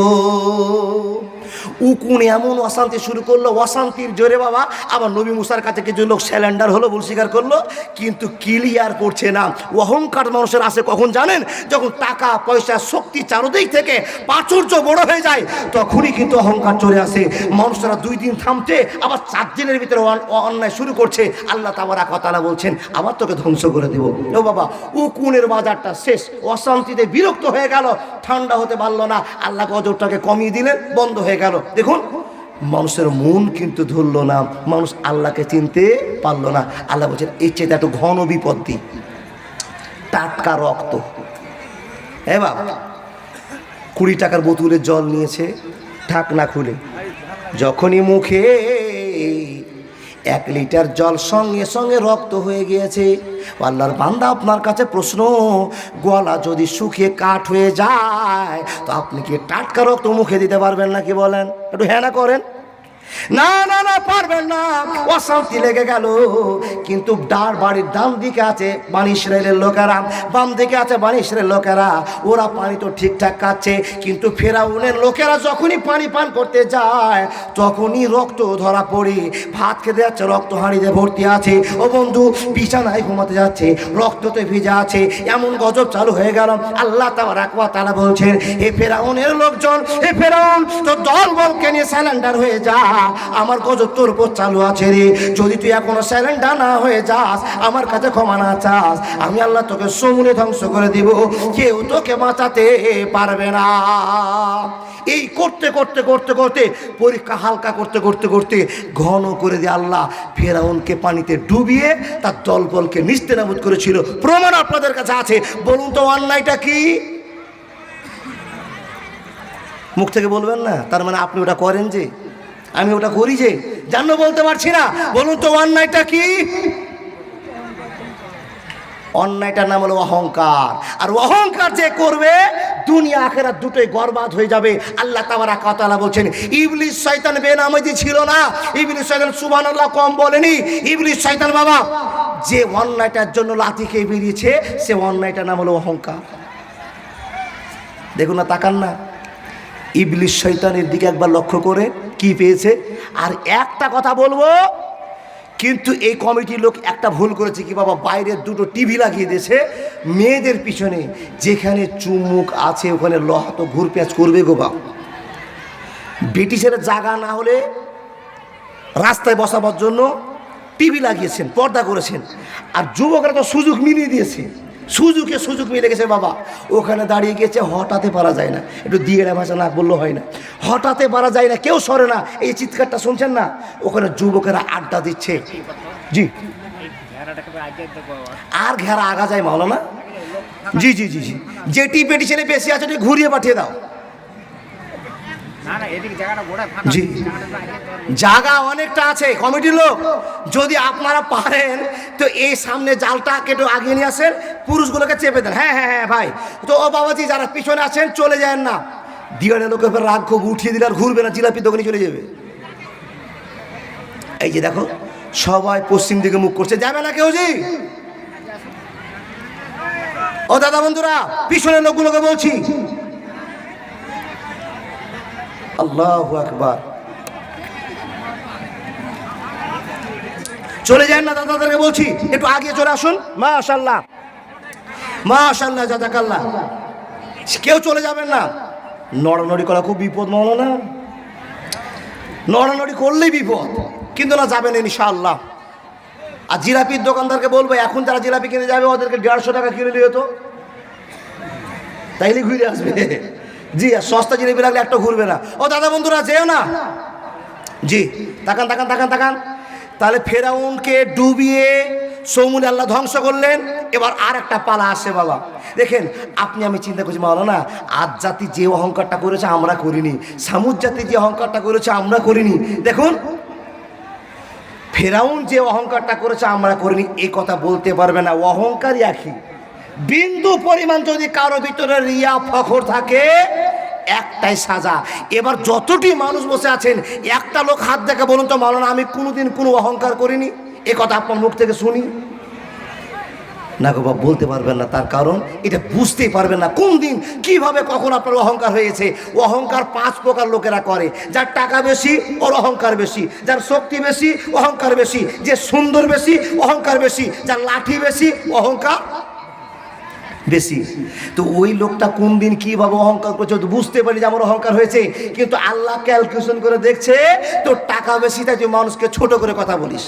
উকুন এমন অশান্তি শুরু করলো, অশান্তির জোরে বাবা আবার নবী মুসার কাছে কিছু লোক স্যালেন্ডার হলো, ভুল স্বীকার করলো, কিন্তু ক্লিয়ার করছে না। অহংকার মানুষের আসে কখন জানেন? যখন টাকা পয়সা শক্তি চারদিক থেকে প্রাচুর্য বড় হয়ে যায়, তখনই কিন্তু অহংকার চলে আসে। মানুষরা 2 দিন থামছে, আবার 4 দিনের ভিতরে অন্যায় শুরু করছে। আল্লাহ তাবারাক ওয়া তাআলা বলছেন, আবার তোকে ধ্বংস করে দেব। ও বাবা, উকুনের বাজারটা শেষ, অশান্তিতে বিরক্ত হয়ে গেল, ঠান্ডা হতে পারলো না, আল্লাহ গজবটাকে কমিয়ে দিলেন, বন্ধ হয়ে গেল। দেখুন মানুষের মন কিন্তু ধরলো না, মানুষ আল্লাহকে চিনতে পারলো না। আল্লাহ বলছেন, এই চেয়ে একটু ঘন বিপত্তি, টাটকা রক্ত। হ্যাঁ বাবা, 20 টাকার বোতলের জল নিয়েছে, ঢাকনা খুলে যখনই মুখে 1 লিটার জল, সঙ্গে সঙ্গে রক্ত হয়ে গিয়েছে। আল্লাহর বান্দা, আপনার কাছে প্রশ্ন, গলা যদি শুকিয়ে কাঠ হয়ে যায় তো আপনি কি টাটকা রক্ত মুখে দিতে পারবেন নাকি? বলেন, একটু হ্যাঁ না করেন। না না না, পারবেন না, অশান্তি লেগে গেল। কিন্তু বাড়ির ডান দিকে আছে বানি ইসরায়েলের লোকেরা, বাম দিকে আছে বানি ইসরায়েলের লোকেরা, ওরা পানি তো ঠিকঠাক খাচ্ছে, কিন্তু ফেরাউনের লোকেরা যখনই পানি পান করতে যায় তখনই রক্ত ধরা পড়ে। ভাত খেতে যাচ্ছে, রক্ত হাঁড়িতে ভর্তি আছে। ও বন্ধু, বিছানায় ঘুমাতে যাচ্ছে, রক্ততে ভিজা আছে। এমন গজব চালু হয়ে গেল। আল্লাহ তাবারাক ওয়া তাআলা বলছেন, হে ফেরাউনের লোকজন, হে ফেরাউন, তো দলবলকে নিয়ে স্যালেন্ডার হয়ে যা, আমার গজব তোর উপর চালু আছে রে। যদি তুই এখনো স্যালেন্ডার না হয়ে যাস, আমার কাছে ক্ষমা না চাস, আমি আল্লাহ তোকে সমূলে ধ্বংস করে দিব, কেউ তোকে বাঁচাতে পারবে না। এই করতে করতে করতে করতে পরীক্ষা হালকা করতে করতে করতে ঘন করে দিয়ে আল্লাহ ফেরাউনকে পানিতে ডুবিয়ে তার দলবলকে নিস্তেনাবুদ করেছিল। প্রমাণ আপনাদের কাছে আছে, বলুন তো অন্যায়টা কি? মুখ থেকে বলবেন না, তার মানে আপনি ওটা করেন যে, আমি ওটা করি যে, জানো বলতে পারছি না। বলুন তো অন্যায়টা কি? অন্যায়টার নাম হলো অহংকার। আর অহংকার যে করবে, দুনিয়া আখিরাত দুটোই বরবাদ হয়ে যাবে। আল্লাহ তাবারাক ওয়া তাআলা বলছেন, ইবলিস শয়তান বেনামাজি ছিল না, ইবলিস শয়তান সুবহানাল্লাহ কম বলেনি। ইবলিস শয়তান বাবা যে অন্যায়টার জন্য লাথি খেয়ে বেরিয়েছে, সে অন্যায়টার নাম হলো অহংকার। দেখুন না, তাকান না, ইবলিস শয়তানের দিকে একবার লক্ষ্য করে কি পেয়েছে। আর একটা কথা বলবো, কিন্তু এই কমিটির লোক একটা ভুল করেছে কি বাবা, বাইরের 2টো টিভি লাগিয়ে দিয়েছে মেয়েদের পিছনে, যেখানে চুমুক আছে ওখানে লোহা তো ঘুরপ্যাঁচ করবে গো বাবা। ব্রিটিশের জায়গা না হলে রাস্তায় বসাবার জন্য টিভি লাগিয়েছেন, পর্দা করেছেন, আর যুবকরা তো সুযোগ মিলিয়ে দিয়েছে, সুযোগ মিলে গেছে বাবা। ওখানে দাঁড়িয়ে গেছে, হঠাতে পারা যায় না, একটু দিয়ে ভাষা না বললে হয় না, হঠাতে পারা যায় না, কেউ সরে না। এই চিৎকারটা শুনছেন না, ওখানে যুবকেরা আড্ডা দিচ্ছে। জি, আর ঘেরা আগা যায় মাওলানা। জি জি জি জি, যেটি পেটি ছেলে বেশি আছে ঘুরিয়ে পাঠিয়ে দাও। জি, জায়গা অনেকটা আছে কমিটির লোক, যদি আপনারা পারেন তো এই সামনে জালটাকে একটু আগে নিয়ে আসেন, পুরুষগুলোকে চেপে দেন। হ্যাঁ হ্যাঁ হ্যাঁ ভাই, তো ও বাবাজি যারা পিছনে আছেন চলে যায় না, দিওয়ানের লোকের উপর রাগ খুব উঠিয়ে দিলে আর ঘুরবে না, জিলাপি দোকানে চলে যাবে। এই যে দেখো সবাই পশ্চিম দিকে মুখ করছে, যাবে না কেউ। জি ও দাদা বন্ধুরা, পিছনের লোকগুলোকে বলছি, আল্লাহু আকবার, চলে যান না দাদাদেরকে বলছি, একটু আগে চলে আসুন। মাশাআল্লাহ মাশাআল্লাহ, জাযাকাল্লাহ। কেউ চলে যাবেন না, নড়ানড়ি করা খুব বিপদ মাওলানা, নড়ানড়ি করলেই বিপদ, কিন্তু না যাবেন ইনশাআল্লাহ। আর জিলাপির দোকানদারকে বলবো, এখন যারা জিলাপি কিনে যাবে ওদেরকে 150 টাকা কিনে নিয়ে তো, তাইলে ঘুরে আসবে। জি, আর সস্তা জিলাপি লাগলে একটা ঘুরবে না। ও দাদা বন্ধুরা যেও না। জি, তাকান তাকান তাকান তাকান। তাহলে ফেরাউনকে ডুবিয়ে সমূলে আল্লাহ ধ্বংস করলেন। এবার আর একটা পালা আসে বাবা। দেখেন, আপনি আমি চিন্তা করছি মাওলানা, আদ জাতি যে অহংকারটা করেছে আমরা করিনি, সামুদ জাতি যে অহংকারটা করেছে আমরা করিনি। দেখুন ফেরাউন যে অহংকারটা করেছে আমরা করিনি, এই কথা বলতে পারবে না। অহংকারই একই। বিন্দু পরিমাণ যদি কারো ভিতরে রিয়া ফখর থাকে, একটাই সাজা। এবার যতটি মানুষ বসে আছেন, একটা লোক হাত দেখে বলুন তো মাওলানা আমি কোনোদিন কোনো অহংকার করিনি, এ কথা আপনার মুখ থেকে শুনি না গো বাবা, বলতে পারবেন না। তার কারণ এটা বুঝতেই পারবেন না কোন দিন কিভাবে কখন আপনার অহংকার হয়েছে। অহংকার 5 প্রকার লোকেরা করে। যার টাকা বেশি ওর অহংকার বেশি, যার শক্তি বেশি অহংকার বেশি, যে সুন্দর বেশি অহংকার বেশি, যার লাঠি বেশি অহংকার বেশি। তো ওই লোকটা কোন দিন কিভাবে অহংকার করছে তো বুঝতে পারি যে আমার অহংকার হয়েছে। কিন্তু আল্লাহ ক্যালকুলেশন করে দেখছে তোর টাকা বেশি তাই তুই মানুষকে ছোট করে কথা বলিস।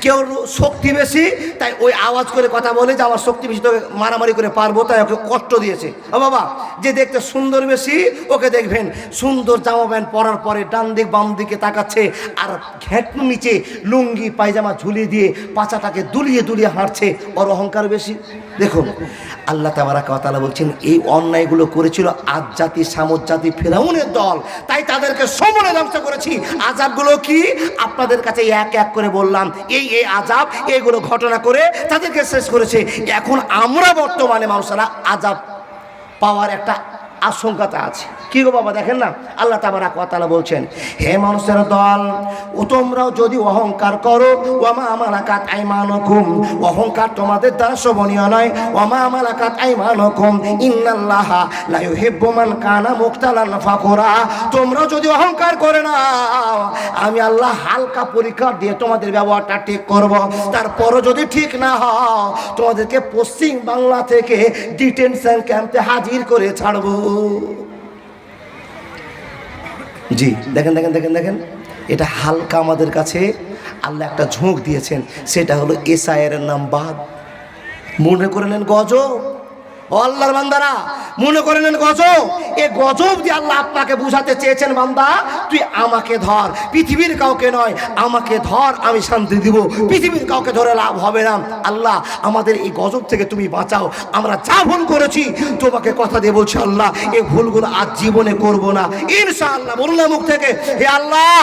কেউ শক্তি বেশি তাই ওই আওয়াজ করে কথা বলে যে আমার শক্তি বেশি, তোকে মারামারি করে পারবো তাই ওকে কষ্ট দিয়েছে। ও বাবা, যে দেখতে সুন্দর বেশি ওকে দেখবেন সুন্দর জামা প্যান্ট পরার পরে ডান দিক বাম দিকে তাকাচ্ছে আর ঘেঁটুর নিচে লুঙ্গি পায়জামা ঝুলিয়ে দিয়ে পাছাটাকে দুলিয়ে দুলিয়ে হাঁটছে, ওর অহংকার বেশি। দেখুন আল্লাহ তাবারাকা ওয়া তাআলা বলছেন এই অন্যায়গুলো করেছিল আদ জাতি সামুদ জাতি ফিরআউনের দল, তাই তাদেরকে সমূলে ধ্বংস করেছি। আযাবগুলো কি আপনাদের কাছে এক এক করে বললাম, এই আযাব এইগুলো ঘটনা করে তাদেরকে শেষ করেছে। এখন আমরা বর্তমানে মানুষেরা আযাব পাওয়ার একটা আশঙ্কাতে আছে। কি গো বাবা, দেখেন না আল্লাহ তাবারাকা ওয়া তাআলা বলছেন হে মানুষের দল, ও তোমরাও যদি অহংকার করো, ওয়ামা মালাকাত আইমানুকুম, অহংকার তোমাদের দ্বারা শোভনীয় নয়। ওয়ামা মালাকাত আইমানুকুম ইন্নাল্লাহা লা ইউহিব্বু মান কানা মুখতালান ফাখুরা, তোমরাও যদি অহংকার করে না আমি আল্লাহ হালকা পরীক্ষা দিয়ে তোমাদের ব্যবহারটা ঠিক করব। তারপরও যদি ঠিক না হয় তোমাদেরকে পশ্চিম বাংলা থেকে ডিটেনশন ক্যাম্পে হাজির করে ছাড়বো। জি দেখেন দেখেন দেখেন দেখেন, এটা হালকা আমাদের কাছে আল্লাহ একটা ঝোঁক দিয়েছেন, সেটা হলো এসআইয়ের নাম বাদ। মনে করে নেন গজব, ও আল্লাহর বান্দারা মনে করে নেন গজব। এ গজব দিয়ে আল্লাহ আপনাকে বুঝাতে চেয়েছেন বান্দা তুই আমাকে ধর, পৃথিবীর কাউকে নয়, আমাকে ধর আমি শান্তি দিব, পৃথিবীর কাউকে ধরে লাভ হবে না। আল্লাহ আমাদের এই গজব থেকে তুমি বাঁচাও। আমরা যা ভুল করেছি তোমাকে কথা দিয়ে বলছি আল্লাহ এই ভুলগুলো আজ জীবনে করব না ইনশাআল্লাহ। বলুন না মুখ থেকে, হে আল্লাহ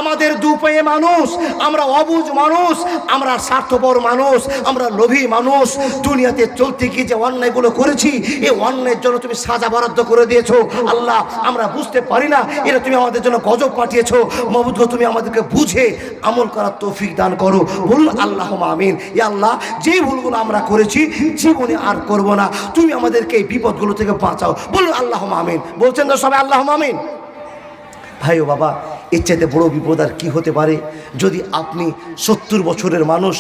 আমাদের দুপায়ে মানুষ, আমরা অবুঝ মানুষ, আমরা স্বার্থপর মানুষ, আমরা লোভী মানুষ, দুনিয়াতে চলতে গিয়ে যে অন্যায়গুলো করেছি এই অন্যায়ের জন্য তুমি সাজা বরাদ্দ করে দিয়েছো আল্লাহ, আমরা বুঝতে পারি না এটা তুমি আমাদের জন্য গজব পাঠিয়েছো। মাবুদ গো তুমি আমাদেরকে বুঝে আমল করার তৌফিক দান করো। বলুন আল্লাহুম্মা আমিন। ইয়া আল্লাহ যে ভুলগুলো আমরা করেছি জীবনে আর করব না, তুমি আমাদেরকে এই বিপদগুলো থেকে বাঁচাও। বলুন আল্লাহুম্মা আমিন। বলছেন তো সবাই আল্লাহুম্মা আমিন। ভাই ও বাবা, এর চাইতে বড় বিপদ আর কি হতে পারে? যদি আপনি 70 বছরের মানুষ,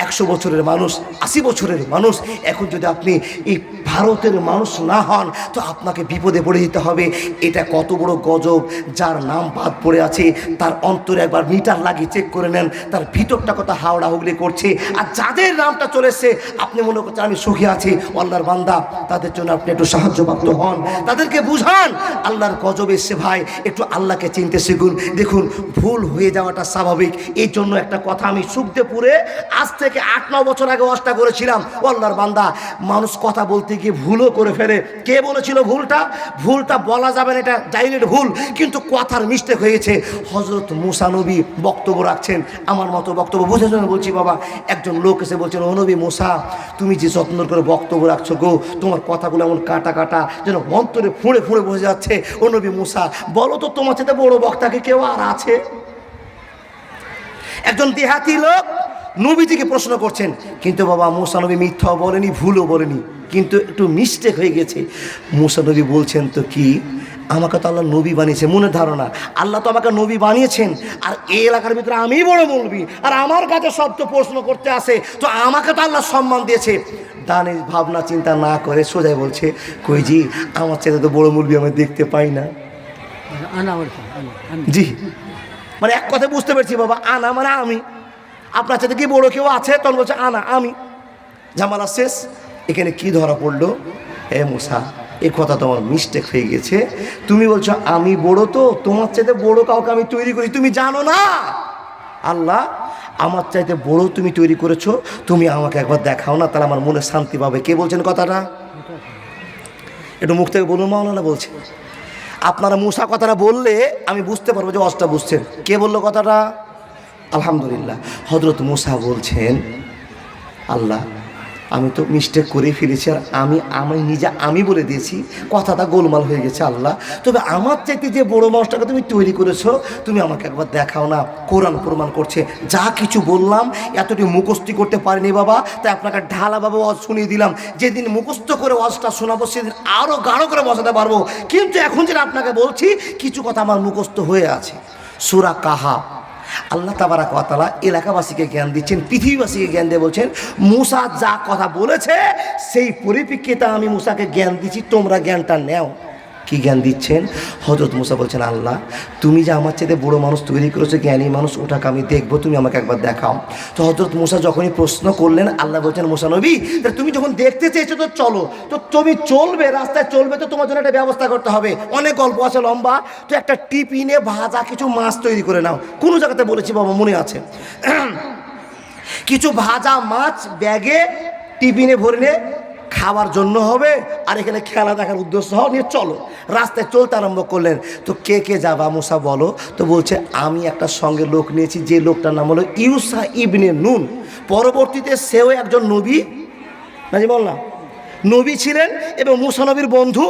100 বছরের মানুষ, 80 বছরের মানুষ, এখন যদি আপনি এই ভারতের মানুষ না হন তো আপনাকে বিপদে পড়ে যেতে হবে। এটা কত বড় গজব। যার নাম বাদ পড়ে আছে তার অন্তরে একবার মিটার লাগিয়ে চেক করে নেন, তার ভিতরটা কত হাওড়া হুগলি করছে। আর যাদের নামটা চলে এসছে আপনি মনে করছেন আমি সুখী আছি, আল্লাহর বান্দা তাদের জন্য আপনি একটু সাহায্যপ্রাপ্ত হন, তাদেরকে বুঝান আল্লাহর গজব এসছে ভাই, একটু আল্লাহকে চিনতে শিখুন। দেখুন ভুল হয়ে যাওয়াটা স্বাভাবিক। এই জন্য একটা কথা আমি সুখদেপুরে আজ থেকে 8-9 বছর আগে ওয়াজটা করেছিলাম। আল্লাহর বান্দা মানুষ কথা বলতে গিয়ে ভুলও করে ফেলে। কে বলেছিল ভুলটা বলা যাবে না, এটা ডাইরেক্ট ভুল, কিন্তু কথার মিস্টেক হয়েছে। হযরত মুসা নবী বক্তব্য রাখছেন, আমার মতো বক্তব্য বুঝে শুনে বলছি বাবা। একজন লোক এসে বলছেন ও নবী মুসা তুমি যে যত্ন করে বক্তব্য রাখছো গো, তোমার কথাগুলো এমন কাটা কাটা যেন অন্তরে ফুঁড়ে ফুঁড়ে বোঝা যাচ্ছে। ও নবী মুসা বলো তো তোমার সাথে বড় বক্তাকে কেউ আর আছে? একজন দেহাতি লোক নবীজিকে প্রশ্ন করছেন, কিন্তু বাবা মুসা নবী মিথ্যাও বলেনি ভুলও বলেনি, কিন্তু একটু মিস্টেক হয়ে গেছে। মুসা নবী বলছেন তো কি, আমাকে তো আল্লাহ নবী বানিয়েছে, মনে ধারণা আল্লাহ তো আমাকে নবী বানিয়েছেন, আর এই এলাকার ভিতরে আমি বড় মৌলবী, আর আমার কাছে সব তো প্রশ্ন করতে আসে, তো আমাকে তো আল্লাহ সম্মান দিয়েছে। দানের ভাবনা চিন্তা না করে সোজাই বলছে কই জি আমার ছেলে তো বড় মৌলবী আমি দেখতে পাই না। জি মানে এক কথা বুঝতে পেরেছি বাবা, আনা মানে আমি, আপনার সাথে কি বড় কেউ আছে? তখন বলছে আনা আমি। ঝামেলা শেষ। এখানে কি ধরা পড়লো? হে মুসা এই কথা তোমার মিস্টেক হয়ে গেছে, তুমি বলছো আমি বড়, তো তোমার চাইতে বড় কাউকে আমি তৈরি করি, তুমি জানো না আল্লাহ আমার চাইতে বড় তুমি তৈরি করেছো, তুমি আমাকে একবার দেখাও না, তাহলে আমার মনে শান্তি পাবে। কে বলছেন কথাটা? একটু মুখ থেকে বলুন। মাওলানা বলছে। আপনারা মুসা কথাটা বললে আমি বুঝতে পারবো যে অস্টা বুঝছেন। কে বললো কথাটা? আলহামদুলিল্লাহ। হযরত মূসা বলছেন, আল্লাহ আমি তো মিস্টেক করে ফেলেছি, আর আমি নিজে বলে দিয়েছি, কথাটা গোলমাল হয়ে গেছে আল্লাহ। তবে আমার চাইতে যে বড় মানুষটাকে তুমি তৈরি করেছো, তুমি আমাকে একবার দেখাও না। কোরআন প্রমাণ করছে যা কিছু বললাম এতটি মুখস্থি করতে পারিনি বাবা, তাই আপনাকে ঢালাভাবে ওয়াজ শুনিয়ে দিলাম। যেদিন মুখস্থ করে ওয়াজটা শোনাবো সেদিন আরও গাঢ় করে বসাতে পারবো, কিন্তু এখন যেটা আপনাকে বলছি কিছু কথা আমার মুখস্থ হয়ে আছে। সূরা কাহাফ। আল্লাহ তাবারাক ওয়া তাআলা এলাকাবাসীকে জ্ঞান দিচ্ছেন, পৃথিবীবাসীকে জ্ঞান দিয়ে বলছেন মূসা যা কথা বলেছে সেই পরিপ্রেক্ষিতে আমি মূসাকে জ্ঞান দিচ্ছি, তোমরা জ্ঞানটা নেও। কি জ্ঞান দিচ্ছেন? হযরত মূসা বলছেন, আল্লাহ তুমি যে আমার চেয়ে বড় মানুষ তৈরি করেছো, জ্ঞানী মানুষ, ওটাকে আমি দেখবো, তুমি আমাকে একবার দেখাও। তো হযরত মূসা যখনই প্রশ্ন করলেন, আল্লাহ বলছেন মূসা নবী তুমি যখন দেখতে চেয়েছো তো চলো, তো তুমি চলবে, রাস্তায় চলবে, তো তোমার জন্য একটা ব্যবস্থা করতে হবে। অনেক গল্প আছে লম্বা, তো একটা টিফিনে ভাজা কিছু মাছ তৈরি করে নাও। কোনো জায়গাতে বলেছি বাবা, মনে আছে, কিছু ভাজা মাছ ব্যাগে টিফিনে ভরে নিয়ে খাওয়ার জন্য হবে, আর এখানে খেলা দেখার উদ্দেশ্য নিয়ে চলো। রাস্তায় চলতে আরম্ভ করলেন। তো কে কে যাবা মূসা বলো? তো বলছে আমি একটা সঙ্গে লোক নিয়েছি, যে লোকটার নাম হলো ইউসা ইবনে নুন। পরবর্তীতে সেও একজন নবী, নাজি বললাম নবী ছিলেন, এবং মূসা নবীর বন্ধু,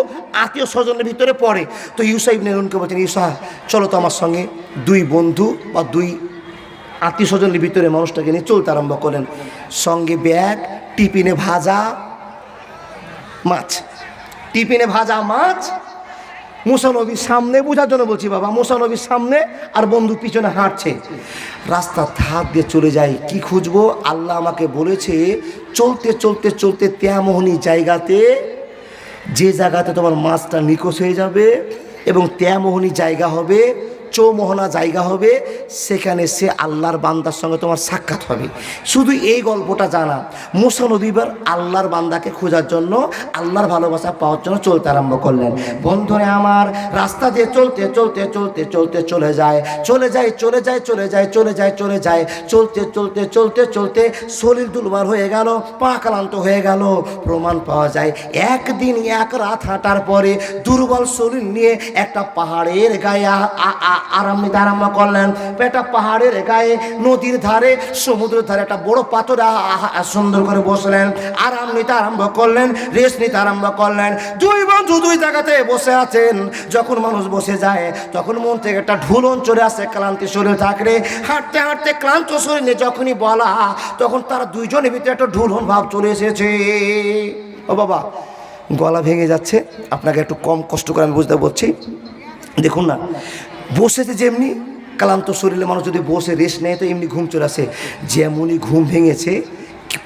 আত্মীয় স্বজনের ভিতরে পড়ে। তো ইউসা ইবনে নুনকে বলছেন, ইউসা চলো তো আমার সঙ্গে। দুই বন্ধু বা দুই আত্মীয় স্বজনের ভিতরে মানুষটাকে নিয়ে চলতে আরম্ভ করলেন। সঙ্গে ব্যাগ, টিফিনে ভাজা মাছ, টিফিনে ভাজা মাছ। মূসা নবীর সামনে, বোঝার জন্য বলছি বাবা, মূসা নবীর সামনে আর বন্ধু পিছনে হাঁটছে। রাস্তার ধার দিয়ে চলে যায়। কি খুঁজবো? আল্লাহ আমাকে বলেছে চলতে চলতে চলতে তেমনই জায়গাতে, যে জায়গাতে তোমার মাছটা নিখোঁজ হয়ে যাবে, এবং তেমনই জায়গা হবে, চৌমোহনা জায়গা হবে, সেখানে সে আল্লাহর বান্দার সঙ্গে তোমার সাক্ষাৎ হবে। শুধু এই গল্পটা জানা। মূসা নবী এবার আল্লাহর বান্দাকে খোঁজার জন্য, আল্লাহর ভালোবাসা পাওয়ার জন্য চলতে আরম্ভ করলেন। বন্ধুরে আমার, রাস্তা দিয়ে চলতে চলতে চলতে চলতে চলে যায় চলে যায় চলে যায় চলে যায় চলে যায় চলে যায় চলতে চলতে চলতে চলতে শরীর দুর্বল হয়ে গেল, পা ক্লান্ত হয়ে গেল। প্রমাণ পাওয়া যায় একদিন এক রাত হাঁটার পরে দুর্বল শরীর নিয়ে একটা পাহাড়ের গায়ে আরাম নিতে আরম্ভ করলেন। একটা পাহাড়ের গায়ে, নদীর ধারে, সমুদ্রের ধারে একটা বড় পাথর সুন্দর করে বসলেন, আরাম নিতে আরম্ভ করলেন, রেস্ট নিতে আরম্ভ করলেন। দুই বন্ধু দুই জায়গাতে বসে আছেন। যখন মানুষ বসে যায় তখন মন থেকে একটা ঢুলন চলে আসে, ক্লান্তি শরীর থাকলে হাঁটতে হাঁটতে ক্লান্ত শরীর নিয়ে যখনই বলা, তখন তারা দুইজনের ভিতরে একটা ঢুলন ভাব চলে এসেছে। ও বাবা, গলা ভেঙে যাচ্ছে, আপনাকে একটু কম কষ্ট করে আমি বুঝতে বলছি। দেখুন না, বসেছে যেমনি, ক্লান্ত শরীরে মানুষ যদি বসে রেস্ট নেয় তো এমনি ঘুম চলে আসে। যেমনই ঘুম ভেঙেছে,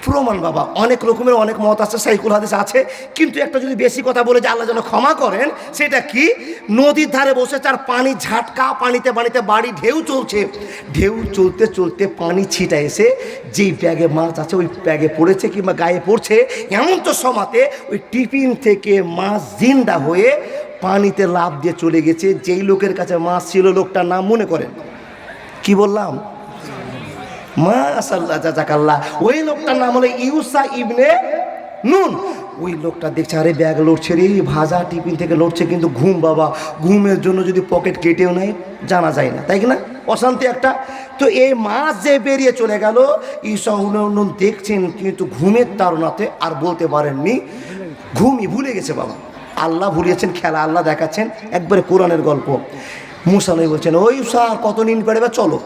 প্রমাণ বাবা অনেক রকমের অনেক মত আছে, সাইকুল হাদিস আছে, কিন্তু একটা যদি বেশি কথা বলে যে আল্লাহ যেন ক্ষমা করেন, সেটা কি? নদীর ধারে বসেছে আর পানি ঝাটকা, পানিতে পানিতে বাড়ি, ঢেউ চলছে। ঢেউ চলতে চলতে পানি ছিটা এসে যেই ব্যাগে মাছ আছে ওই ব্যাগে পড়েছে কিংবা গায়ে পড়ছে। এমন তো সমাতে ওই টিফিন থেকে মাছ জিন্দা হয়ে পানিতে লাফ দিয়ে চলে গেছে। যেই লোকের কাছে মাছ ছিল, লোকটার নাম মনে করেন, কি বললাম? মাশাআল্লাহ, জাযাকাল্লাহ। ওই লোকটার নাম হলো ইউসা ইবনে নুন। ওই লোকটা দেখছে আরে ব্যাগ লড়ছে রে, ভাজা টিফিন থেকে লড়ছে, কিন্তু ঘুম বাবা, ঘুমের জন্য যদি পকেট কেটেও নেয় জানা যায় না, তাই কিনা? অশান্তি একটা। তো এই মাছ যে বেরিয়ে চলে গেল, ইউসা নুন দেখছেন, কিন্তু ঘুমের তাড়নাতে আর বলতে পারেননি, ঘুমই ভুলে গেছে বাবা। আল্লাহ ভুলিয়েছেন খেলা, আল্লাহ দেখাচ্ছেন, একবারে কোরআনের গল্প। মূসা নবী বলছেন, ওই স্যার কত নিন পারবে, চলো।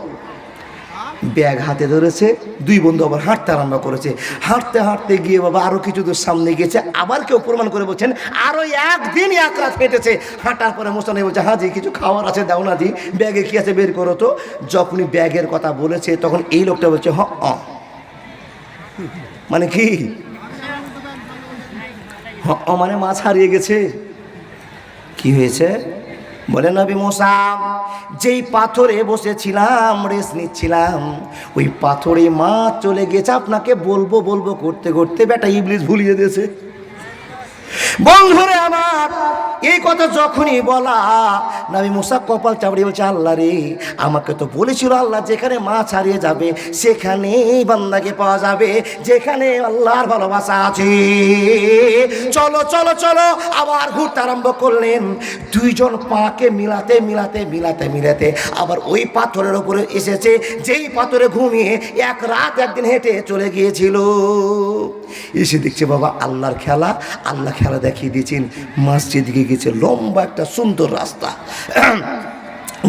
ব্যাগ হাতে ধরেছে, দুই বন্ধু আবার হাঁটতে আরম্ভ করেছে। হাঁটতে হাঁটতে গিয়ে বাবা আরো কিছু দূর সামনে গেছে, আবার কেউ প্রমাণ করে বলছেন আরো একদিন এক রাত হেঁটেছে। হাঁটার পরে মূসা নবী বলছে, হাজি কিছু খাওয়ার আছে দাও না জি, ব্যাগে কি আছে বের করো তো। যখনই ব্যাগের কথা বলেছে তখন এই লোকটা বলছে মানে কি? মানে মাছ হারিয়ে গেছে। কি হয়েছে? বলে নবী মূসা, যেই পাথরে বসেছিলাম রেস্ট নিচ্ছিলাম, ওই পাথরে মাছ চলে গেছে। আপনাকে বলবো বলবো করতে করতে বেটা ইবলিস ভুলিয়ে দিয়েছে। বন্ধুরে আমার, এই কথা যখনই বলা, নবী মুসা কপাল চাপড়ে বলছে, আল্লাহ রে, আমাকে তো বলেছিল আল্লাহ যেখানে মাছ হারিয়ে যাবে সেখানেই বান্দাকে পাওয়া যাবে, যেখানে আল্লাহর ভালোবাসা আছে। চলো চলো চলো, আবার ঘুরতে আরম্ভ করলেন। দুইজন পাকে মিলাতে মিলাতে মিলাতে মিলাতে আবার ওই পাথরের উপরে এসেছে, যেই পাথরে ঘুমিয়ে এক রাত একদিন হেঁটে চলে গিয়েছিল। এসে দেখছে বাবা আল্লাহর খেলা, আল্লাহ খেলা দেখিয়ে দিয়েছেন। মসজিদে গেছে, লম্বা একটা সুন্দর রাস্তা,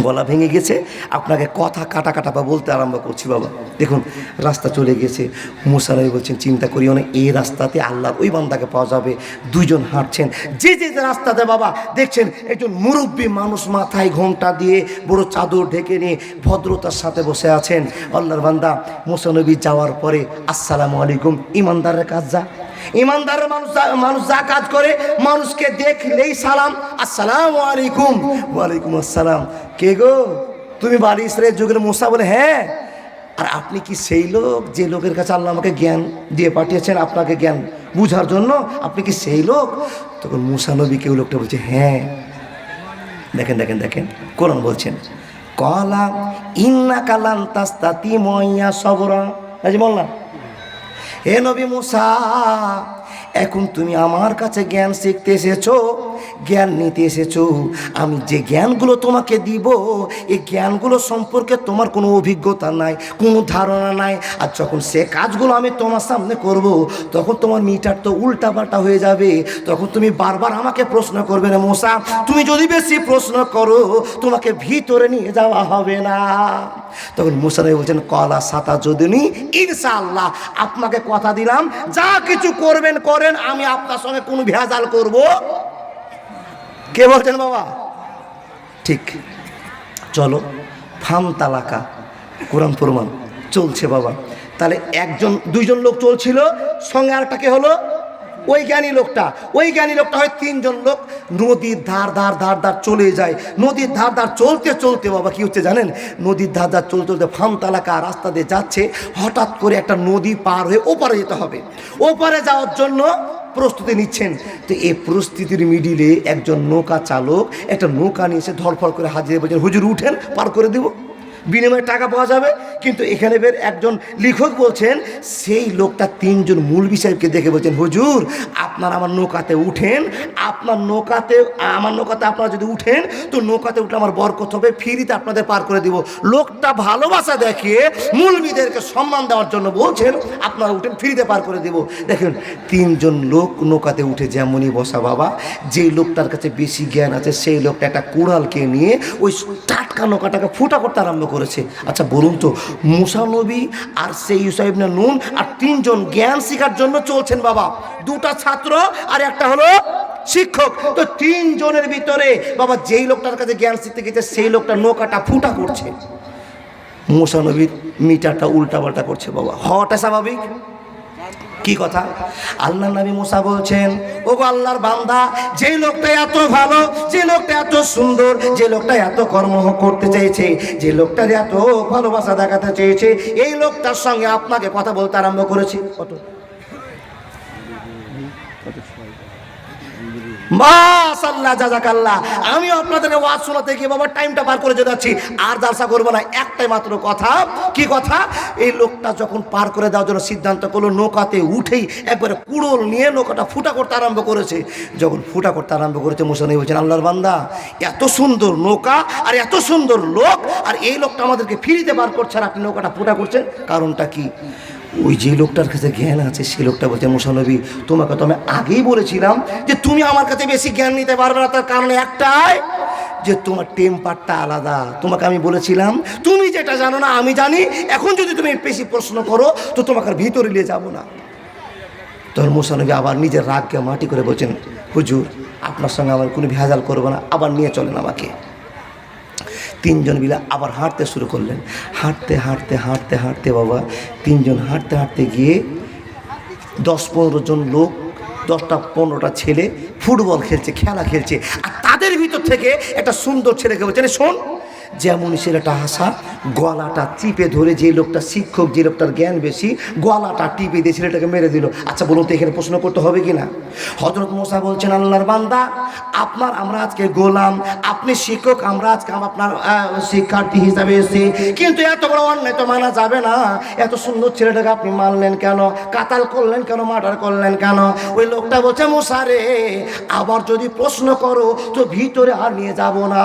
গলা ভেঙে গেছে, আপনাকে কথা কাটা কাটা বা বলতে আরম্ভ করছি বাবা। দেখুন রাস্তা চলে গেছে। মুসা নবী বলছেন, চিন্তা করিও না, এই রাস্তাতে আল্লাহর ওই বান্দাকে পাওয়া যাবে। দুইজন হাঁটছেন, যে যে রাস্তাতে বাবা দেখছেন একজন মুরব্বী মানুষ মাথায় ঘোমটা দিয়ে বড় চাদর ঢেকে নিয়ে ভদ্রতার সাথে বসে আছেন। আল্লাহর বান্দা মুসা নবী যাওয়ার পরে, আসসালামু আলাইকুম, ইমানদারের কাজ যা, ইমানদারের মানুষ যা কাজ করে, মানুষকে দেখলেই সালাম, আসসালামু আলাইকুম। ওয়ালাইকুম আসসালাম। কে গো, তুমি বাড়ি ইসরায়েল যুগের মুসা? বলে হ্যাঁ। আর আপনি কি সেই লোক যে লোকের কাছে আল্লাহ আমাকে জ্ঞান দিয়ে পাঠিয়েছেন আপনাকে জ্ঞান বুঝার জন্য? আপনি কি সেই লোক? তখন মুসা নবী কেউ লোকটা বলছে হ্যাঁ। দেখেন দেখেন দেখেন, কোরআন বলছেন, কলা ইন্না কালান তাস্তাতি মইয়া সবরা। বললাম, হে নবী মুসা, এখন তুমি আমার কাছে জ্ঞান শিখতে এসেছো, জ্ঞান নিতে এসেছো। আমি যে জ্ঞানগুলো তোমাকে দিব, এই জ্ঞানগুলো সম্পর্কে তোমার কোনো অভিজ্ঞতা নাই, কোনো ধারণা নাই। আর যখন সে কাজগুলো আমি তোমার সামনে করব, তখন তোমার মিটার তো উল্টাপাল্টা হয়ে যাবে। তখন তুমি বারবার আমাকে প্রশ্ন করবে না মুসা। তুমি যদি বেশি প্রশ্ন করো, তোমাকে ভিতরে নিয়ে যাওয়া হবে না। তখন মুসা নবী বলছেন, কলা সাতা যদিনি ইনশাআল্লাহ, আপনাকে কথা দিলাম যা কিছু করবেন করেন, আমি আপনার সঙ্গে কোনো ভেজাল করব। কে বলছেন বাবা? ঠিক। চলো, ফাম তালাকা, কোরআন প্রমাণ চলছে বাবা। তাহলে একজন দুইজন লোক চলছিল, সঙ্গে আরেকটা কে হলো? ওই জ্ঞানী লোকটা। ওই জ্ঞানী লোকটা হয় তিনজন লোক নদীর ধার ধার ধার ধার চলে যায়। নদীর ধার ধার চলতে চলতে বাবা কি হচ্ছে জানেন? নদীর ধার ধার চলতে চলতে ফামতালাকা রাস্তা দিয়ে যাচ্ছে, হঠাৎ করে একটা নদী পার হয়ে ওপারে যেতে হবে। ওপারে যাওয়ার জন্য প্রস্তুতি নিচ্ছেন। তো এই প্রস্তুতির মিডিলে একজন নৌকা চালক একটা নৌকা নিয়ে এসে ধরফর করে হাজির বলছেন, হুজুর উঠেন, পার করে দেব, বিনিময়ে টাকা পাওয়া যাবে। কিন্তু এখানে বের একজন লেখক বলছেন, সেই লোকটা তিনজন মৌলভী সাহেবকে দেখে বলছেন, হুজুর আপনার আমার নৌকাতে উঠেন, আমার নৌকাতে আপনারা যদি উঠেন তো নৌকাতে উঠলে আমার বরকত হবে, ফ্রিতে আপনাদের পার করে দিব। লোকটা ভালোবাসা দেখিয়ে মৌলভীদেরকে সম্মান দেওয়ার জন্য বলছেন, আপনারা উঠেন, ফ্রিতে পার করে দেব। দেখেন তিনজন লোক নৌকাতে উঠে যেমনই বসা বাবা, যেই লোকটার কাছে বেশি জ্ঞান আছে সেই লোকটা একটা কুড়ালকে নিয়ে ওই টাটকা নৌকাটাকে ফুটা করতে আরম্ভ করেছে। আচ্ছা বলুন তো, মুসা নবী আর সেই ইউসা ইবনে নুন আর তিনজন জ্ঞান শেখার জন্য চলছেন বাবা, দুটা ছাত্র আর একটা হলো শিক্ষক। তো তিনজনের ভিতরে বাবা যেই লোকটার কাছে জ্ঞান শিখতে গেছে সেই লোকটা নৌকাটা ফুটা করছে, মুসা নবীর মিটারটা উল্টাপাল্টা করছে বাবা। হওয়াটা স্বাভাবিক। কি কথা? আল্লাহ নবী মুসা বলছেন, ও গো আল্লাহর বান্দা, যে লোকটা এত ভালো, যে লোকটা এত সুন্দর, যে লোকটা এত কর্ম করতে চেয়েছে, যে লোকটার এত ভালোবাসা দেখাতে চেয়েছে, এই লোকটার সঙ্গে আপনাকে কথা বলতে আরম্ভ করেছি। কত মাশাআল্লাহ, জাযাকাল্লাহ। আমি আপনাদের ওয়াজ শোনাতে গিয়ে বাবা টাইমটা পার করে যেতে যাচ্ছি, আর জালসা করবো না। একটাই মাত্র কথা। কি কথা? এই লোকটা যখন পার করে দেওয়ার জন্য সিদ্ধান্ত করলো, নৌকাতে উঠেই একবারে কুড়োল নিয়ে নৌকাটা ফুটা করতে আরম্ভ করেছে। যখন ফুটা করতে আরম্ভ করেছে, মুসা নবী বলছেন, আল্লাহর বান্দা, এত সুন্দর নৌকা আর এত সুন্দর লোক, আর এই লোকটা আমাদেরকে ফ্রিতে পার করছে, আর আপনি নৌকাটা ফুটা করছেন, কারণটা কি? ওই যে লোকটার কাছে জ্ঞান আছে সেই লোকটা বলছে, মুসা নবী তোমাকে তো আমি আগেই বলেছিলাম যে তুমি আমার কাছে বেশি জ্ঞান নিতে পারবে না, তার কারণ একটাই যে তোমার টেম্পারটা আলাদা। তোমাকে আমি বলেছিলাম তুমি যেটা জানো না আমি জানি, এখন যদি তুমি বেশি প্রশ্ন করো তো তোমাকে আর ভিতরে নিয়ে যাবো না। তখন মুসা নবী আবার নিজের রাগকে মাটি করে বলছেন, হুজুর আপনার সঙ্গে আমার কোনো ভেজাল করবো না, আবার নিয়ে চলেন আমাকে। তিনজন মিলে আবার হাঁটতে শুরু করলেন। হাঁটতে হাঁটতে হাঁটতে হাঁটতে বাবা তিনজন হাঁটতে হাঁটতে গিয়ে 10-15 জন লোক, 10টা-15টা ছেলে ফুটবল খেলছে, খেলা খেলছে। আর তাদের ভিতর থেকে একটা সুন্দর ছেলেকে বলছেন, শোন, যেমন ছেলেটা হাসা, গলাটা চিপে ধরে, যে লোকটা শিক্ষক, যে লোকটার জ্ঞান বেশি, গলাটা টিপে দিয়ে ছেলেটাকে মেরে দিল। আচ্ছা বলুন তো, এখানে প্রশ্ন করতে হবে কি না? হযরত মুসা বলছেন, আল্লাহর বান্দা, আমরা আজকে গোলাম, আপনি শিক্ষক, আমরা আজকে আপনার শিক্ষার্থী হিসাবে এসেছি, কিন্তু এত বড় অন্যায় তো মানা যাবে না। এত সুন্দর ছেলেটাকে আপনি মারলেন কেন, কাতাল করলেন কেন, মার্ডার করলেন কেন? ওই লোকটা বলছে, মুসা রে, আবার যদি প্রশ্ন করো তো ভিতরে আর নিয়ে যাব না।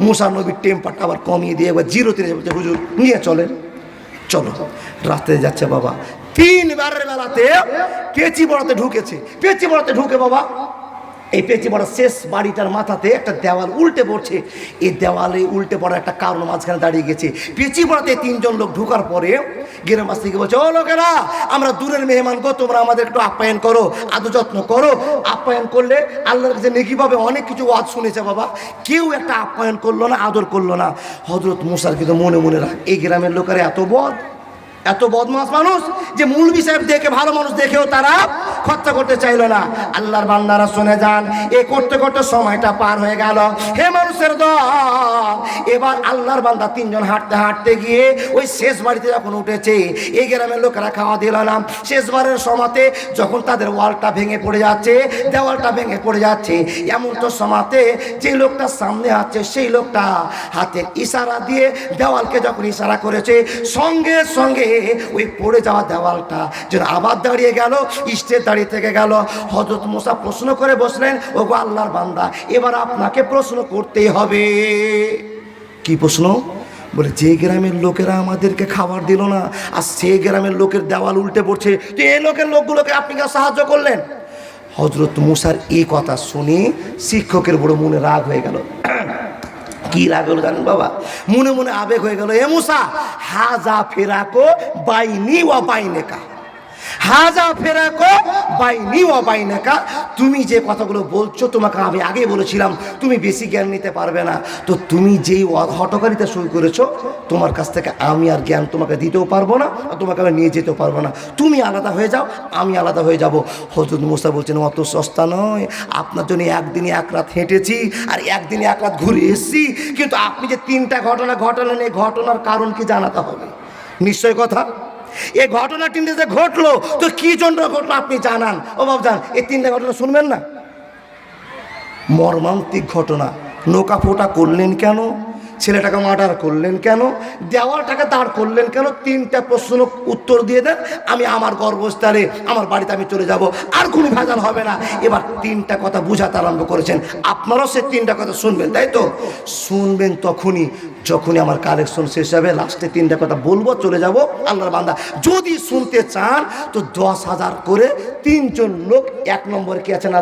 মুসা নবীর টেম্পারটা আবার কমিয়ে দিয়ে এবার জিরোতে বলছে, হুজুর নিয়ে চলেন, চলো। রাস্তায় যাচ্ছে বাবা, 3 বারের বেলাতে পেঁচি বড়াতে ঢুকেছে। পেঁচি বড়াতে ঢুকে বাবা, এই পেঁচি পড়া শেষ বাড়িটার মাথাতে একটা দেওয়াল উল্টে পড়ছে। এই দেওয়ালে উল্টে পড়ার একটা কারণ মাঝখানে দাঁড়িয়ে গেছে। পেঁচি পড়াতে 3 জন লোক ঢোকার পরে গ্রামবাসী থেকে বলছে, ও লোকেরা, আমরা দূরের মেহমান গো, তোমরা আমাদের একটু আপ্যায়ন করো, আদর যত্ন করো। আপ্যায়ন করলে আল্লাহর কাছে নেকি পাবে। অনেক কিছু ওয়াজ শুনেছে বাবা, কেউ একটা আপ্যায়ন করলো না, আদর করলো না। হযরত মুসার কিন্তু মনে মনে রাখ, এই গ্রামের লোকেরা এত বদমাস মানুষ যে মৌলভী সাহেব দেখে, ভালো মানুষ দেখেও তারা খরচা করতে চাইলো না। আল্লাহর বান্দারা শুনে যান, এ করতে করতে সময়টা পার হয়ে গেল। হে মানুষের দল, এবার আল্লাহর বান্দা 3 জন হাঁটতে হাঁটতে গিয়ে ওই শেষ বাড়িতে যখন উঠেছে, এই গ্রামের লোকেরা খাওয়া দিল না। শেষবারের সময়তে যখন তাদের ওয়ালটা ভেঙে পড়ে যাচ্ছে, দেওয়ালটা ভেঙে পড়ে যাচ্ছে, এমন তো সময়তে যে লোকটা সামনে আছে, সেই লোকটা হাতের ইশারা দিয়ে দেওয়ালকে যখন ইশারা করেছে, সঙ্গে সঙ্গে ওই পড়ে যাওয়া দেওয়ালটা যেন আবার দাঁড়িয়ে গেল, স্টেজ দাঁড়িয়ে থেকে গেল। হযরত মুসা প্রশ্ন করে বসলেন, ওগো আল্লাহর বান্দা, এবার আপনাকে প্রশ্ন করতেই হবে। কি প্রশ্ন? বলে, যে গ্রামের লোকেরা আমাদেরকে খাবার দিল না, আর সেই গ্রামের লোকের দেওয়াল উল্টে পড়ছে, তো এই লোকগুলোকে আপনি কেন সাহায্য করলেন? হযরত মুসার এই কথা শুনে শিক্ষকের বড় মনে রাগ হয়ে গেল। কি রাগ হলো জানেন বাবা? মনে মনে আবেগ হয়ে গেল, এ মুসা, হাজা ফেরাকো বাইনি ওয়া বাইনেকা, হাজা ফেরাকো বাইনি ওয়া বাইনেকা। তুমি যে কথাগুলো বলছো, তোমাকে আমি আগে বলেছিলাম তুমি বেশি জ্ঞান নিতে পারবে না। তো তুমি যেই হটকারিতা শুরু করেছো, তোমার কাছ থেকে আমি আর জ্ঞান তোমাকে দিতেও পারবো না, আর তোমাকে আমি নিয়ে যেতেও পারবো না। তুমি আলাদা হয়ে যাও, আমি আলাদা হয়ে যাব। হযরত মুসা বলছেন, অত সস্তা নয়, আপনার জন্য একদিনে 1 রাত হেঁটেছি, আর একদিনে 1 রাত ঘুরে এসেছি, কিন্তু আপনি যে 3টা ঘটনা ঘটালেন, এই ঘটনার কারণ কি জানাতে হবে নিশ্চয় কথা। এই ঘটনা 3টে যে ঘটলো, তো কি জন্য ঘটলো আপনি জানান। ও বাবজান, এই 3টে ঘটনা শুনবেন না? মর্মান্তিক ঘটনা। নৌকা ফোটা করলেন কেন? ছেলেটাকে মার্ডার করলেন কেন? দেওয়ালটাকে দাঁড় করলেন কেন? 3টা প্রশ্ন উত্তর দিয়ে দেন, আমি আমার গর্ভস্থানে, আমার বাড়িতে আমি চলে যাব, আর কোনো ভেজাল হবে না। এবার 3টা কথা বুঝাতে আরম্ভ করেছেন। আপনারাও সে 3টা কথা শুনবেন, তাই তো? শুনবেন যখনই আমার কালেকশন শেষ হবে, লাস্টে 3টা কথা বলবো, চলে যাব। আল্লাহর বান্দা যদি শুনতে চান তো 10,000 করে 3 জন লোক 1 নম্বরে কি আছেন আল্লাহ